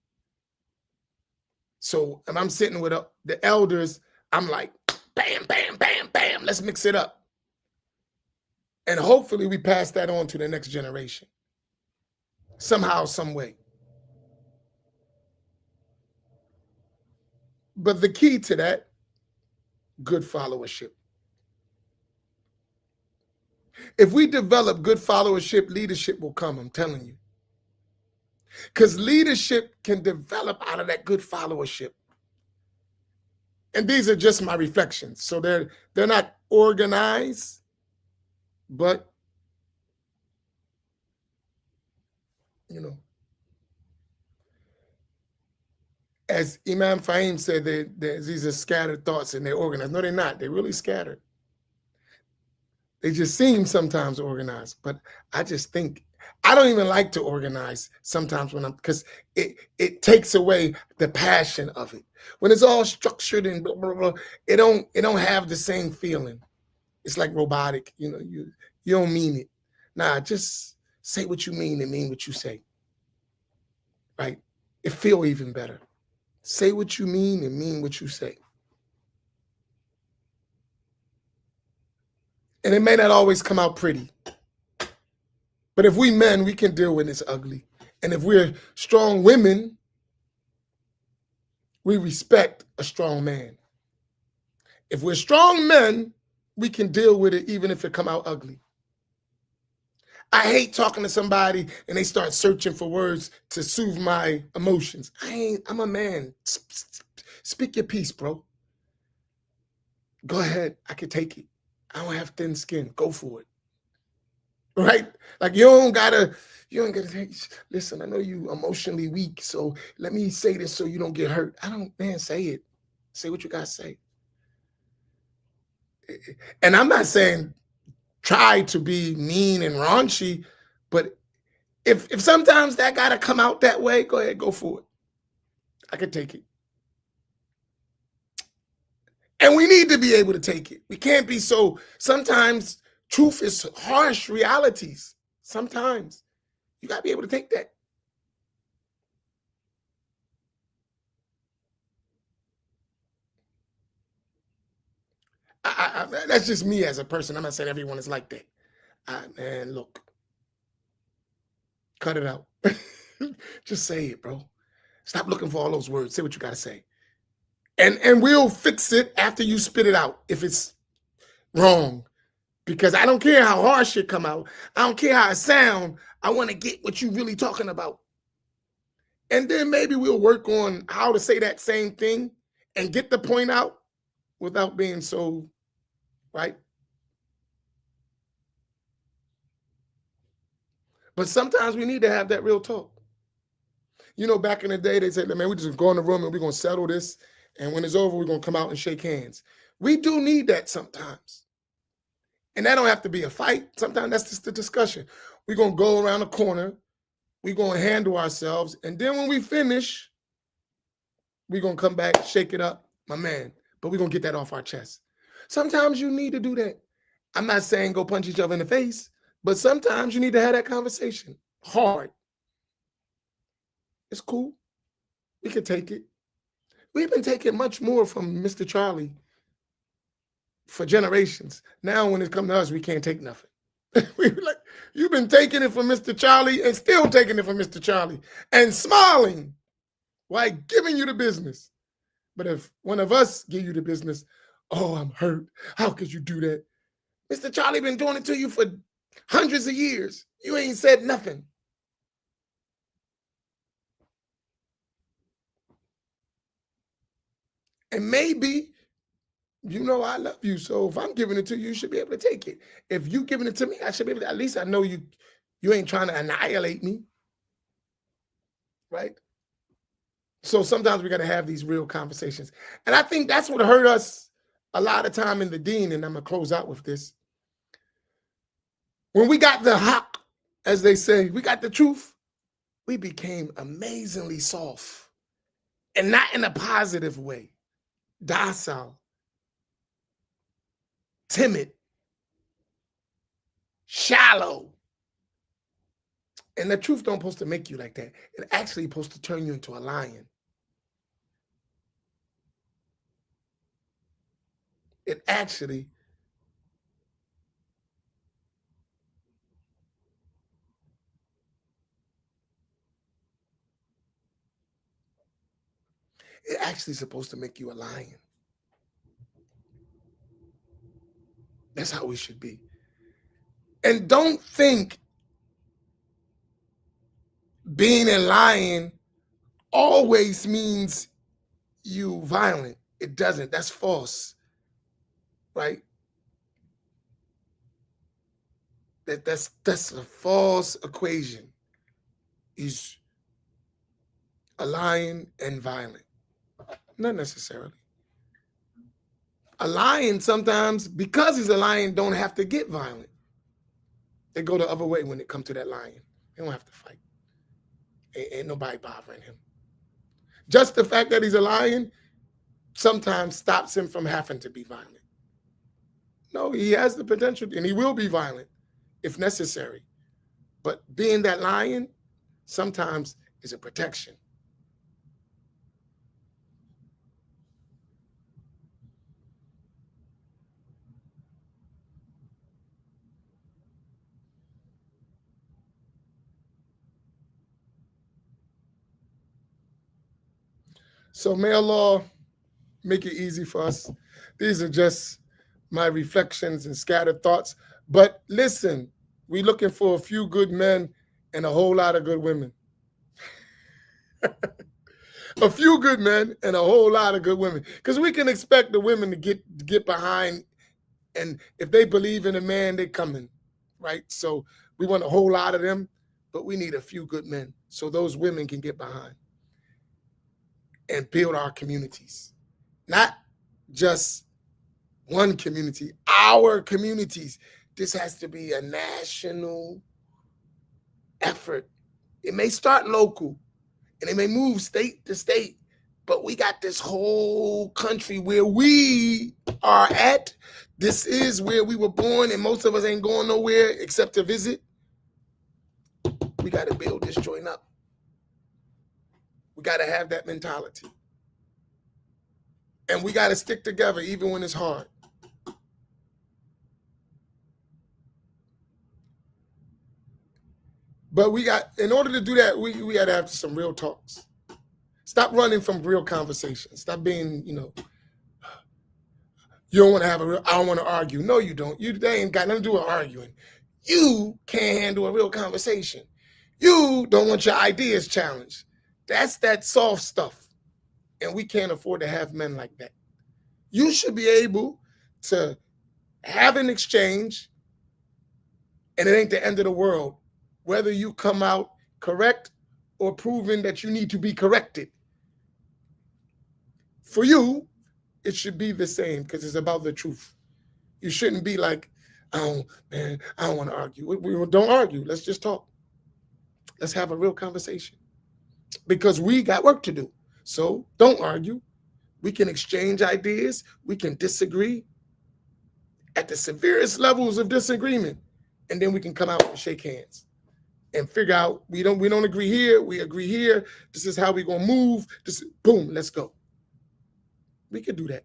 So if I'm sitting with the elders, I'm like, bam, bam, bam, bam, let's mix it up. And hopefully we pass that on to the next generation. Somehow, some way. But the key to that, good followership. If we develop good followership, leadership will come, I'm telling you. Because leadership can develop out of that good followership. And these are just my reflections. So they're not organized, but you know, as Imam Fahim said, these are scattered thoughts and they're organized. No, they're not. They're really scattered. They just seem sometimes organized, but I just think I don't even like to organize sometimes when I'm because it takes away the passion of it. When it's all structured and blah, blah, blah, it don't have the same feeling. It's like robotic, you don't mean it. Nah, just say what you mean and mean what you say. Right? It feel even better. Say what you mean and mean what you say. And it may not always come out pretty. But if we men, we can deal when it's ugly. And if we're strong women, we respect a strong man. If we're strong men, we can deal with it even if it come out ugly. I hate talking to somebody and they start searching for words to soothe my emotions. I'm a man. Speak your piece, bro. Go ahead. I can take it. I don't have thin skin. Go for it. Right? Like you don't gotta hey, listen, I know you emotionally weak, so let me say this so you don't get hurt. Man, say it. Say what you gotta say. And I'm not saying try to be mean and raunchy, but if sometimes that gotta come out that way, go ahead, go for it. I can take it. And we need to be able to take it. We can't be sometimes truth is harsh realities. Sometimes you gotta be able to take that. That's just me as a person. I'm not saying everyone is like that. Man, look, cut it out. Just say it, bro. Stop looking for all those words. Say what you got to say. And we'll fix it after you spit it out if it's wrong. Because I don't care how harsh it come out. I don't care how it sound. I want to get what you really talking about. And then maybe we'll work on how to say that same thing and get the point out without being so, right? But sometimes we need to have that real talk. Back in the day, they said, man, we just go in the room and we're going to settle this. And when it's over, we're going to come out and shake hands. We do need that sometimes. And that don't have to be a fight. Sometimes that's just the discussion. We're going to go around the corner. We're going to handle ourselves. And then when we finish, we're going to come back, shake it up, my man. But we're going to get that off our chest. Sometimes you need to do that. I'm not saying go punch each other in the face, but sometimes you need to have that conversation. Hard. It's cool. We can take it. We've been taking much more from Mr. Charlie for generations. Now, when it comes to us, we can't take nothing. You've been taking it from Mr. Charlie and still taking it from Mr. Charlie and smiling while giving you the business. But if one of us give you the business, oh, I'm hurt. How could you do that? Mr. Charlie been doing it to you for hundreds of years. You ain't said nothing. And maybe, I love you. So if I'm giving it to you, you should be able to take it. If you giving it to me, I should be able to, at least I know you ain't trying to annihilate me. Right? So sometimes we got to have these real conversations. And I think that's what hurt us a lot of time in the deen. And I'm going to close out with this. When we got the haq, as they say, we got the truth, we became amazingly soft. And not in a positive way. Docile. Timid. Shallow. And the truth don't supposed to make you like that. It actually supposed to turn you into a lion. It actually supposed to make you a lion. That's how we should be. And don't think being a lion always means you violent. It doesn't. That's false, right? That's a false equation. He's a lion and violent. Not necessarily. A lion sometimes, because he's a lion, don't have to get violent. They go the other way when it comes to that lion. They don't have to fight. Ain't nobody bothering him. Just the fact that he's a lion sometimes stops him from having to be violent. No, he has the potential, and he will be violent if necessary. But being that lion sometimes is a protection. So may Allah make it easy for us. These are just my reflections and scattered thoughts. But listen, we're looking for a few good men and a whole lot of good women. A few good men and a whole lot of good women. Because we can expect the women to get behind, and if they believe in a man, they're coming, right? So we want a whole lot of them, but we need a few good men so those women can get behind and build our communities. Not just one community, our communities. This has to be a national effort. It may start local and it may move state to state, but we got this whole country where we are at. This is where we were born, and most of us ain't going nowhere except to visit. We got to build this joint up. We got to have that mentality. And we got to stick together even when it's hard. But in order to do that, we got to have some real talks. Stop running from real conversations. Stop being, you don't want to have I don't want to argue. No, you don't. They ain't got nothing to do with arguing. You can't handle a real conversation. You don't want your ideas challenged. That's that soft stuff. And we can't afford to have men like that. You should be able to have an exchange, and it ain't the end of the world, whether you come out correct or proven that you need to be corrected. For you, it should be the same because it's about the truth. You shouldn't be like, oh, man, I don't want to argue. We don't argue. Let's just talk. Let's have a real conversation because we got work to do. So don't argue. We can exchange ideas. We can disagree at the severest levels of disagreement. And then we can come out and shake hands and figure out we don't agree here. We agree here. This is how we're going to move. Boom, let's go. We can do that.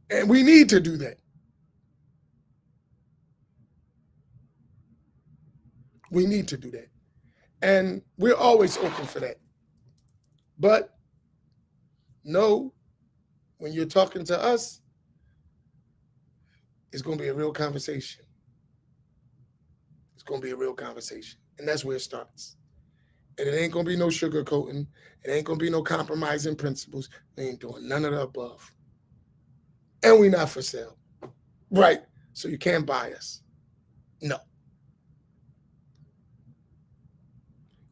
And we need to do that. We need to do that. And we're always open for that. But no, when you're talking to us, it's going to be a real conversation. It's going to be a real conversation. And that's where it starts. And it ain't going to be no sugarcoating. It ain't going to be no compromising principles. We ain't doing none of the above. And we not for sale. Right. So you can't buy us. No.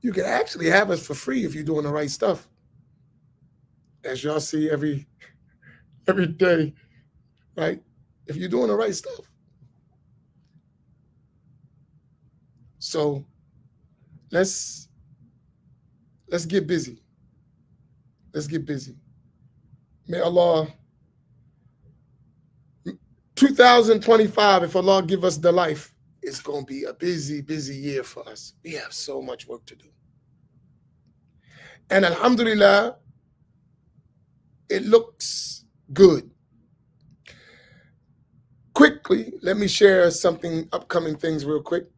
You can actually have us for free if you're doing the right stuff. As y'all see every day, right? If you're doing the right stuff. So let's get busy. Let's get busy. May Allah, 2025, if Allah give us the life, it's going to be a busy, busy year for us. We have so much work to do. And alhamdulillah, it looks good. Quickly, let me share something, upcoming things real quick.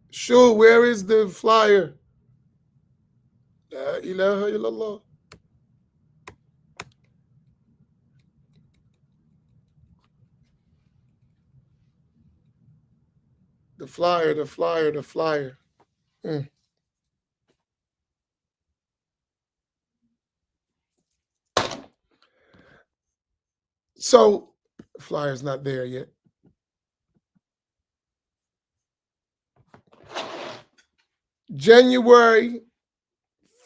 Sure, where is the flyer? La ilaha illallah. The flyer, the flyer, the flyer. Mm. So, the flyer's not there yet. January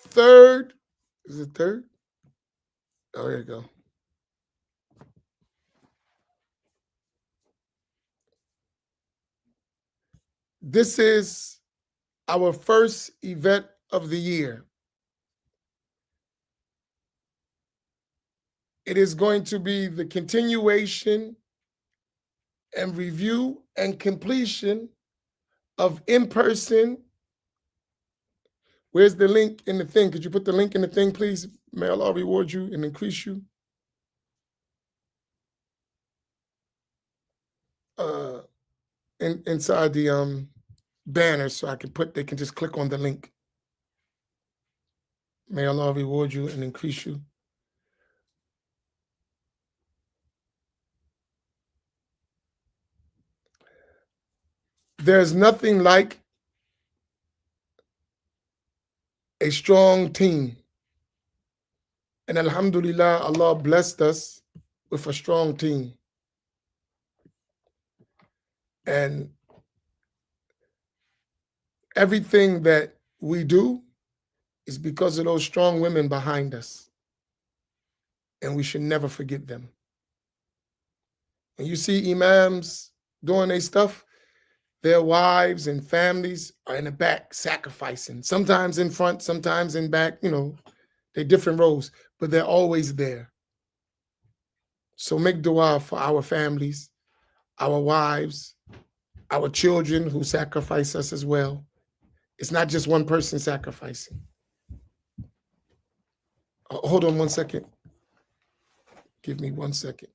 3rd. Is it 3rd? Oh, there you go. This is our first event of the year. It is going to be the continuation and review and completion of in-person. Where's the link in the thing? Could you put the link in the thing, please? May Allah reward you and increase you. Inside the banner, so they can just click on the link. May Allah reward you and increase you. There's nothing like a strong team. And alhamdulillah, Allah blessed us with a strong team. And everything that we do is because of those strong women behind us. And we should never forget them. When you see imams doing their stuff, their wives and families are in the back sacrificing, sometimes in front, sometimes in back, they're different roles, but they're always there. So make dua for our families, our wives, our children who sacrifice us as well. It's not just one person sacrificing. Hold on 1 second. Give me 1 second.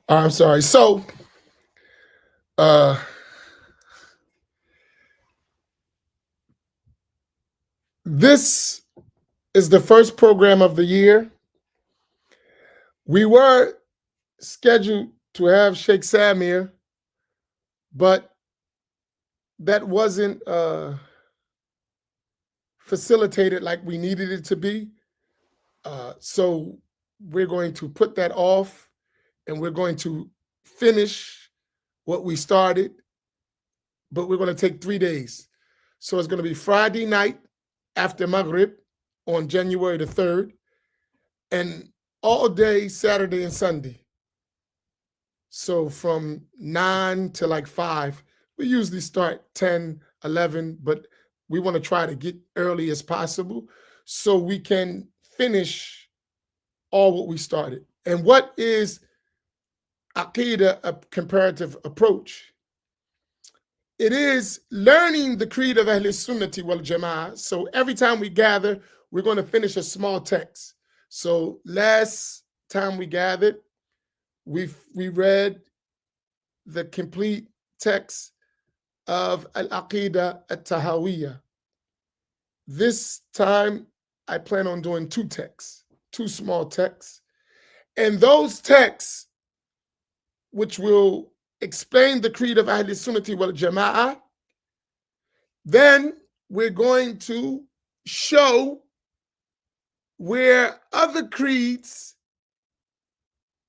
I'm sorry. So, this is the first program of the year. We were scheduled to have Sheikh Samir, but that wasn't facilitated like we needed it to be. So we're going to put that off and we're going to finish what we started, but we're going to take 3 days. So it's going to be Friday night after Maghrib on January the 3rd, and all day Saturday and Sunday. So from 9 to like 5, we usually start 10, 11, but we want to try to get early as possible so we can finish all what we started. And what is Aqidah, a comparative approach? It is learning the creed of Ahl Sunnati wal Jama'ah. So every time we gather, we're going to finish a small text. So last time we gathered, we read the complete text of Al-Aqidah At-Tahawiyah. This time, I plan on doing 2 texts, 2 small texts. And those texts, which will explain the creed of Ahl Sunnati wal Jama'ah, then we're going to show where other creeds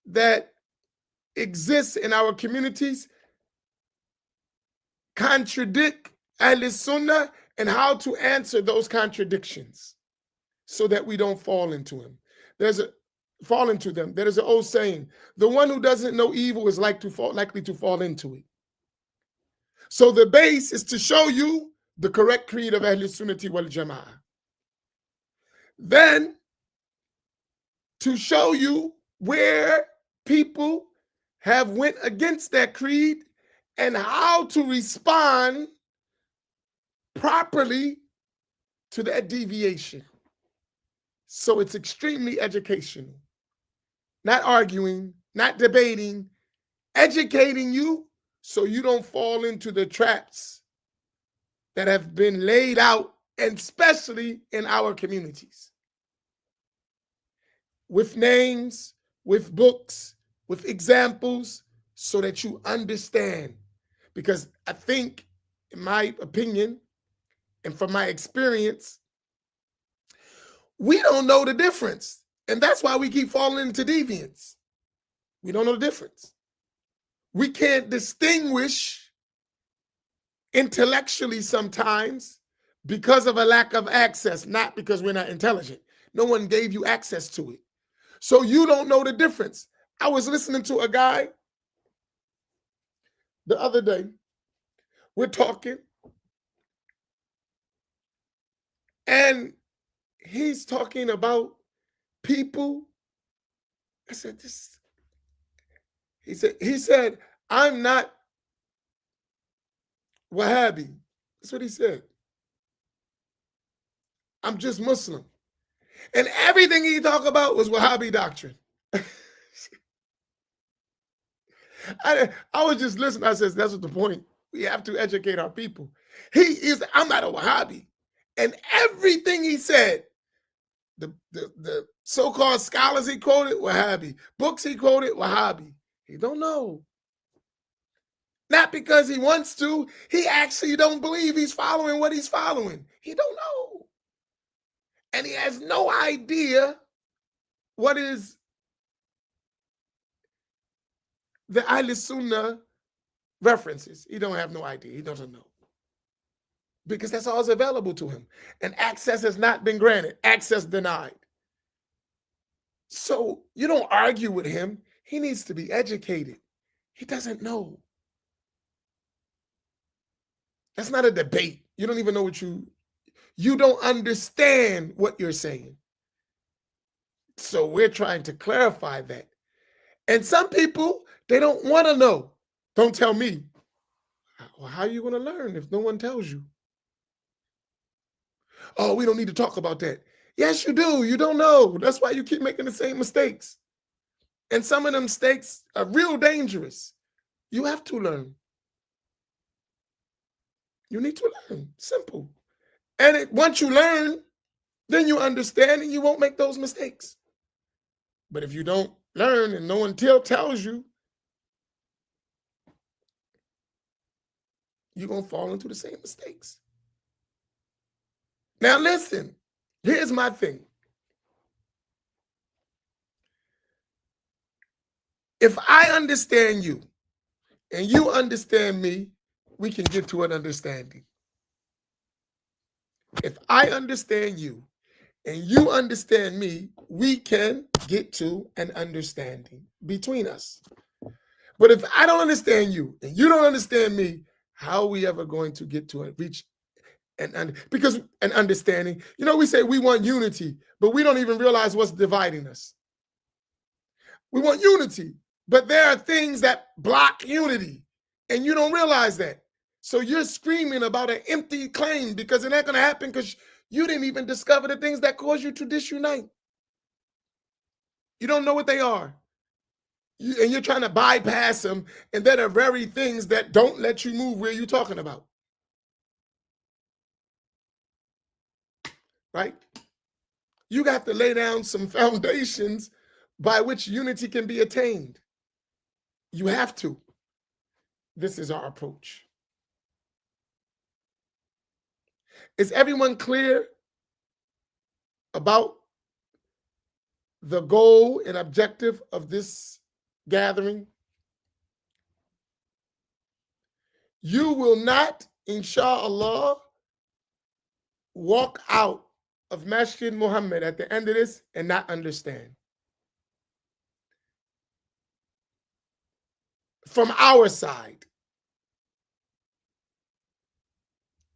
that exist in our communities contradict Ahl Sunnah and how to answer those contradictions so that we don't fall into them. Fall into them. There is an old saying: the one who doesn't know evil is likely to fall into it. So the base is to show you the correct creed of Ahlul Sunnati wal Jama'ah. Then to show you where people have went against that creed and how to respond properly to that deviation. So it's extremely educational. Not arguing, not debating, educating you so you don't fall into the traps that have been laid out, and especially in our communities. With names, with books, with examples, so that you understand. Because I think, in my opinion, and from my experience, we don't know the difference. And that's why we keep falling into deviance. We don't know the difference. We can't distinguish intellectually sometimes because of a lack of access, not because we're not intelligent. No one gave you access to it. So you don't know the difference. I was listening to a guy the other day. We're talking, and he's talking about people. I said, this. He said, I'm not Wahhabi. That's what he said. I'm just Muslim. And everything he talked about was Wahhabi doctrine. I was just listening. I said, that's what the point. We have to educate our people. I'm not a Wahhabi. And everything he said, the so-called scholars he quoted, Wahhabi. Books he quoted, Wahhabi. He don't know. Not because he wants to. He actually don't believe he's following what he's following. He don't know. And he has no idea what is the Ahl Sunnah references. He don't have no idea. He doesn't know. Because that's all that's available to him. And access has not been granted. Access denied. So you don't argue with him. He needs to be educated. He doesn't know. That's not a debate. You don't even know what you don't understand what you're saying. So we're trying to clarify that. And some people, they don't want to know. Don't tell me. Well, how are you going to learn if no one tells you? Oh, we don't need to talk about that. Yes, you do. You don't know. That's why you keep making the same mistakes. And some of them mistakes are real dangerous. You have to learn. You need to learn. Simple. And once you learn, then you understand and you won't make those mistakes. But if you don't learn and no one tells you, you're going to fall into the same mistakes. Now listen, here's my thing. If I understand you and you understand me, we can get to an understanding. If I understand you and you understand me, we can get to an understanding between us. But if I don't understand you and you don't understand me, how are we ever going to get to reach because an understanding? You know, we say we want unity, but we don't even realize what's dividing us. We want unity, but there are things that block unity, and you don't realize that. So you're screaming about an empty claim because it ain't going to happen because you didn't even discover the things that cause you to disunite. You don't know what they are. And you're trying to bypass them, and they're the very things that don't let you move where you're talking about. Right? You got to lay down some foundations by which unity can be attained. You have to. This is our approach. Is everyone clear about the goal and objective of this gathering? You will not, inshallah, walk out of Masjid Muhammad at the end of this and not understand. From our side.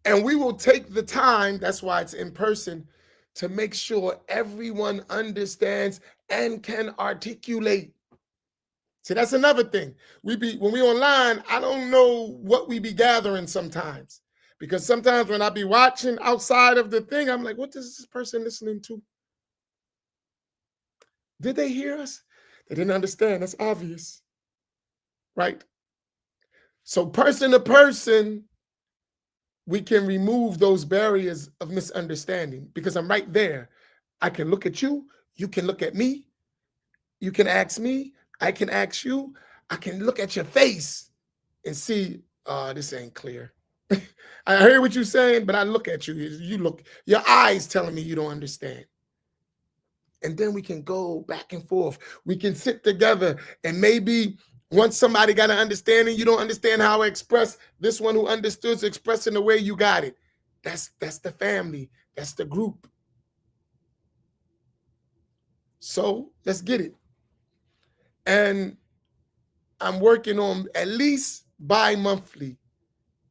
And we will take the time, that's why it's in person, to make sure everyone understands and can articulate. See, that's another thing. When we online, I don't know what we be gathering sometimes. Because sometimes when I be watching outside of the thing, I'm like, what is this person listening to? Did they hear us? They didn't understand. That's obvious. Right? So person to person, we can remove those barriers of misunderstanding because I'm right there. I can look at you. You can look at me. You can ask me. I can ask you. I can look at your face and see, this ain't clear. I hear what you're saying, but I look at you. You look, your eyes telling me you don't understand. And then we can go back and forth. We can sit together and maybe once somebody got an understanding, you don't understand how I express, this one who understood expressing the way you got it. That's the family. That's the group. So let's get it. And I'm working on at least bi-monthly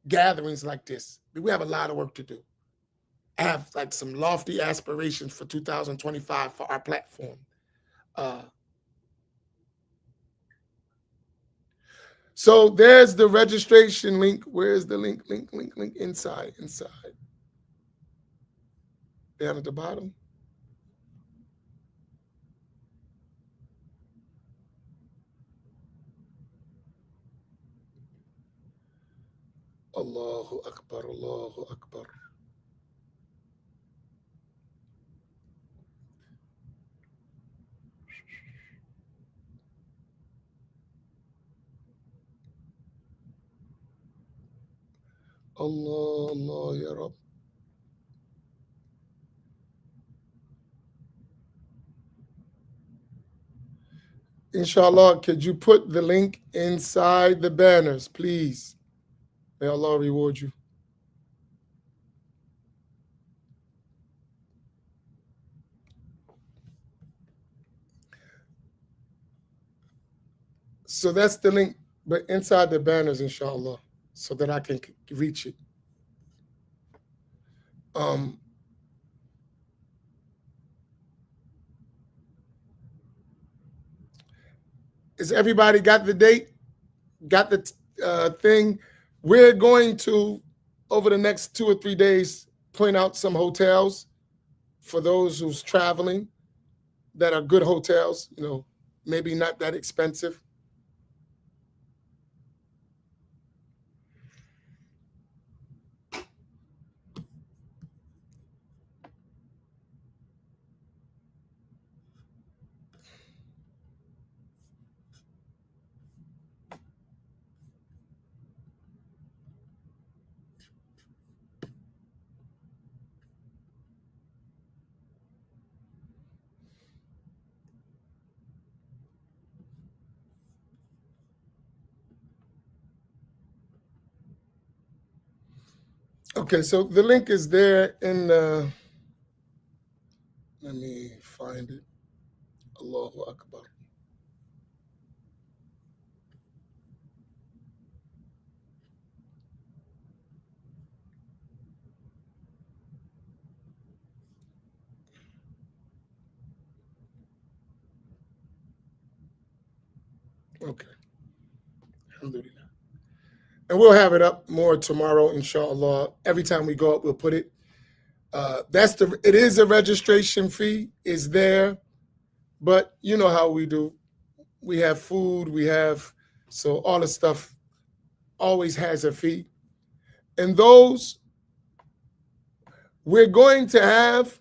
gatherings like this. We have a lot of work to do. I have like some lofty aspirations for 2025 for our platform. So there's the registration link. Where's the link? Link inside. Down at the bottom. Allahu Akbar, Allahu Akbar. Allah, Allah, Ya Rab. Inshallah, could you put the link inside the banners, please? May Allah reward you. So that's the link, but inside the banners, inshallah, so that I can reach it. Is everybody got the date? Got the thing? We're going to, over the next 2 or 3 days, point out some hotels for those who's traveling that are good hotels, maybe not that expensive. Okay, so the link is there in the, let me find it. Allahu Akbar. Okay. Alhamdulillah. And we'll have it up more tomorrow, inshallah. Every time we go up, we'll put it. It is a registration fee, is there, but you know how we do. We have food, so all the stuff always has a fee. And those, we're going to have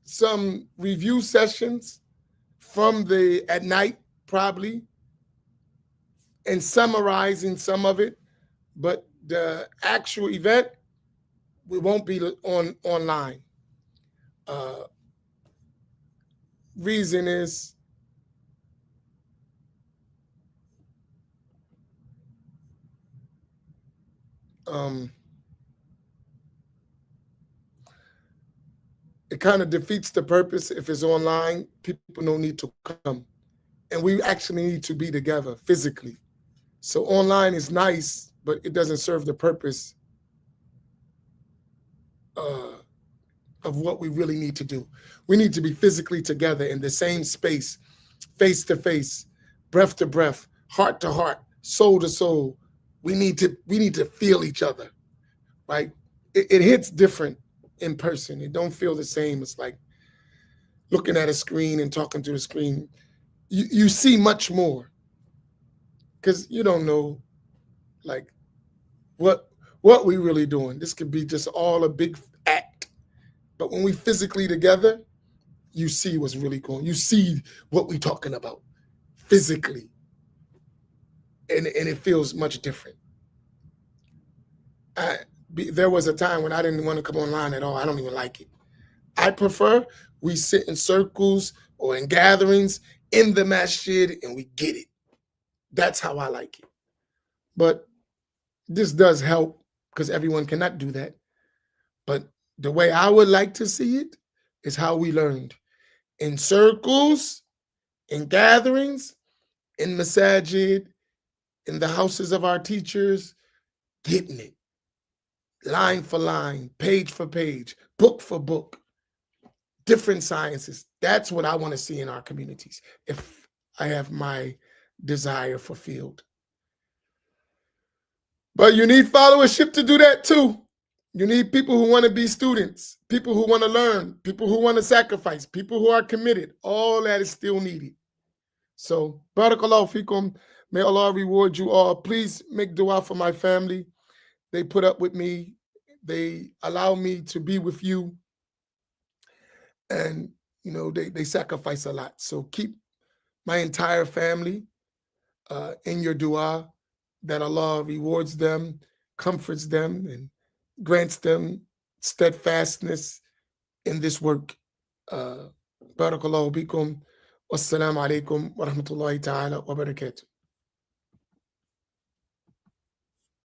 some review sessions at night, probably, and summarizing some of it. But the actual event, we won't be online. Reason is it kind of defeats the purpose. If it's online, people don't need to come. And we actually need to be together physically. So online is nice, but it doesn't serve the purpose uh, of what we really need to do. We need to be physically together in the same space, face to face, breath to breath, heart to heart, soul to soul. We need to feel each other, right? It hits different in person. It don't feel the same. It's like looking at a screen and talking to the screen. You see much more because you don't know like what what we really doing. This could be just all a big act. But when we physically together, you see what's really going. You see what we talking about physically, and it feels much different. There was a time when I didn't want to come online at all. I don't even like it. I prefer we sit in circles or in gatherings in the masjid and we get it. That's how I like it. But this does help because everyone cannot do that. But the way I would like to see it is how we learned in circles, in gatherings, in masajid, in the houses of our teachers, getting it line for line, page for page, book for book, different sciences. That's what I want to see in our communities if I have my desire fulfilled. But you need followership to do that too. You need people who want to be students, people who want to learn, people who want to sacrifice, people who are committed. All that is still needed. So, barakallahu fikum. May Allah reward you all. Please make dua for my family. They put up with me. They allow me to be with you. And, they sacrifice a lot. So keep my entire family in your dua, that Allah rewards them, comforts them, and grants them steadfastness in this work. Barakallahu bikum. Wassalamu alaikum wa rahmatullahi ta'ala wa barakatuh.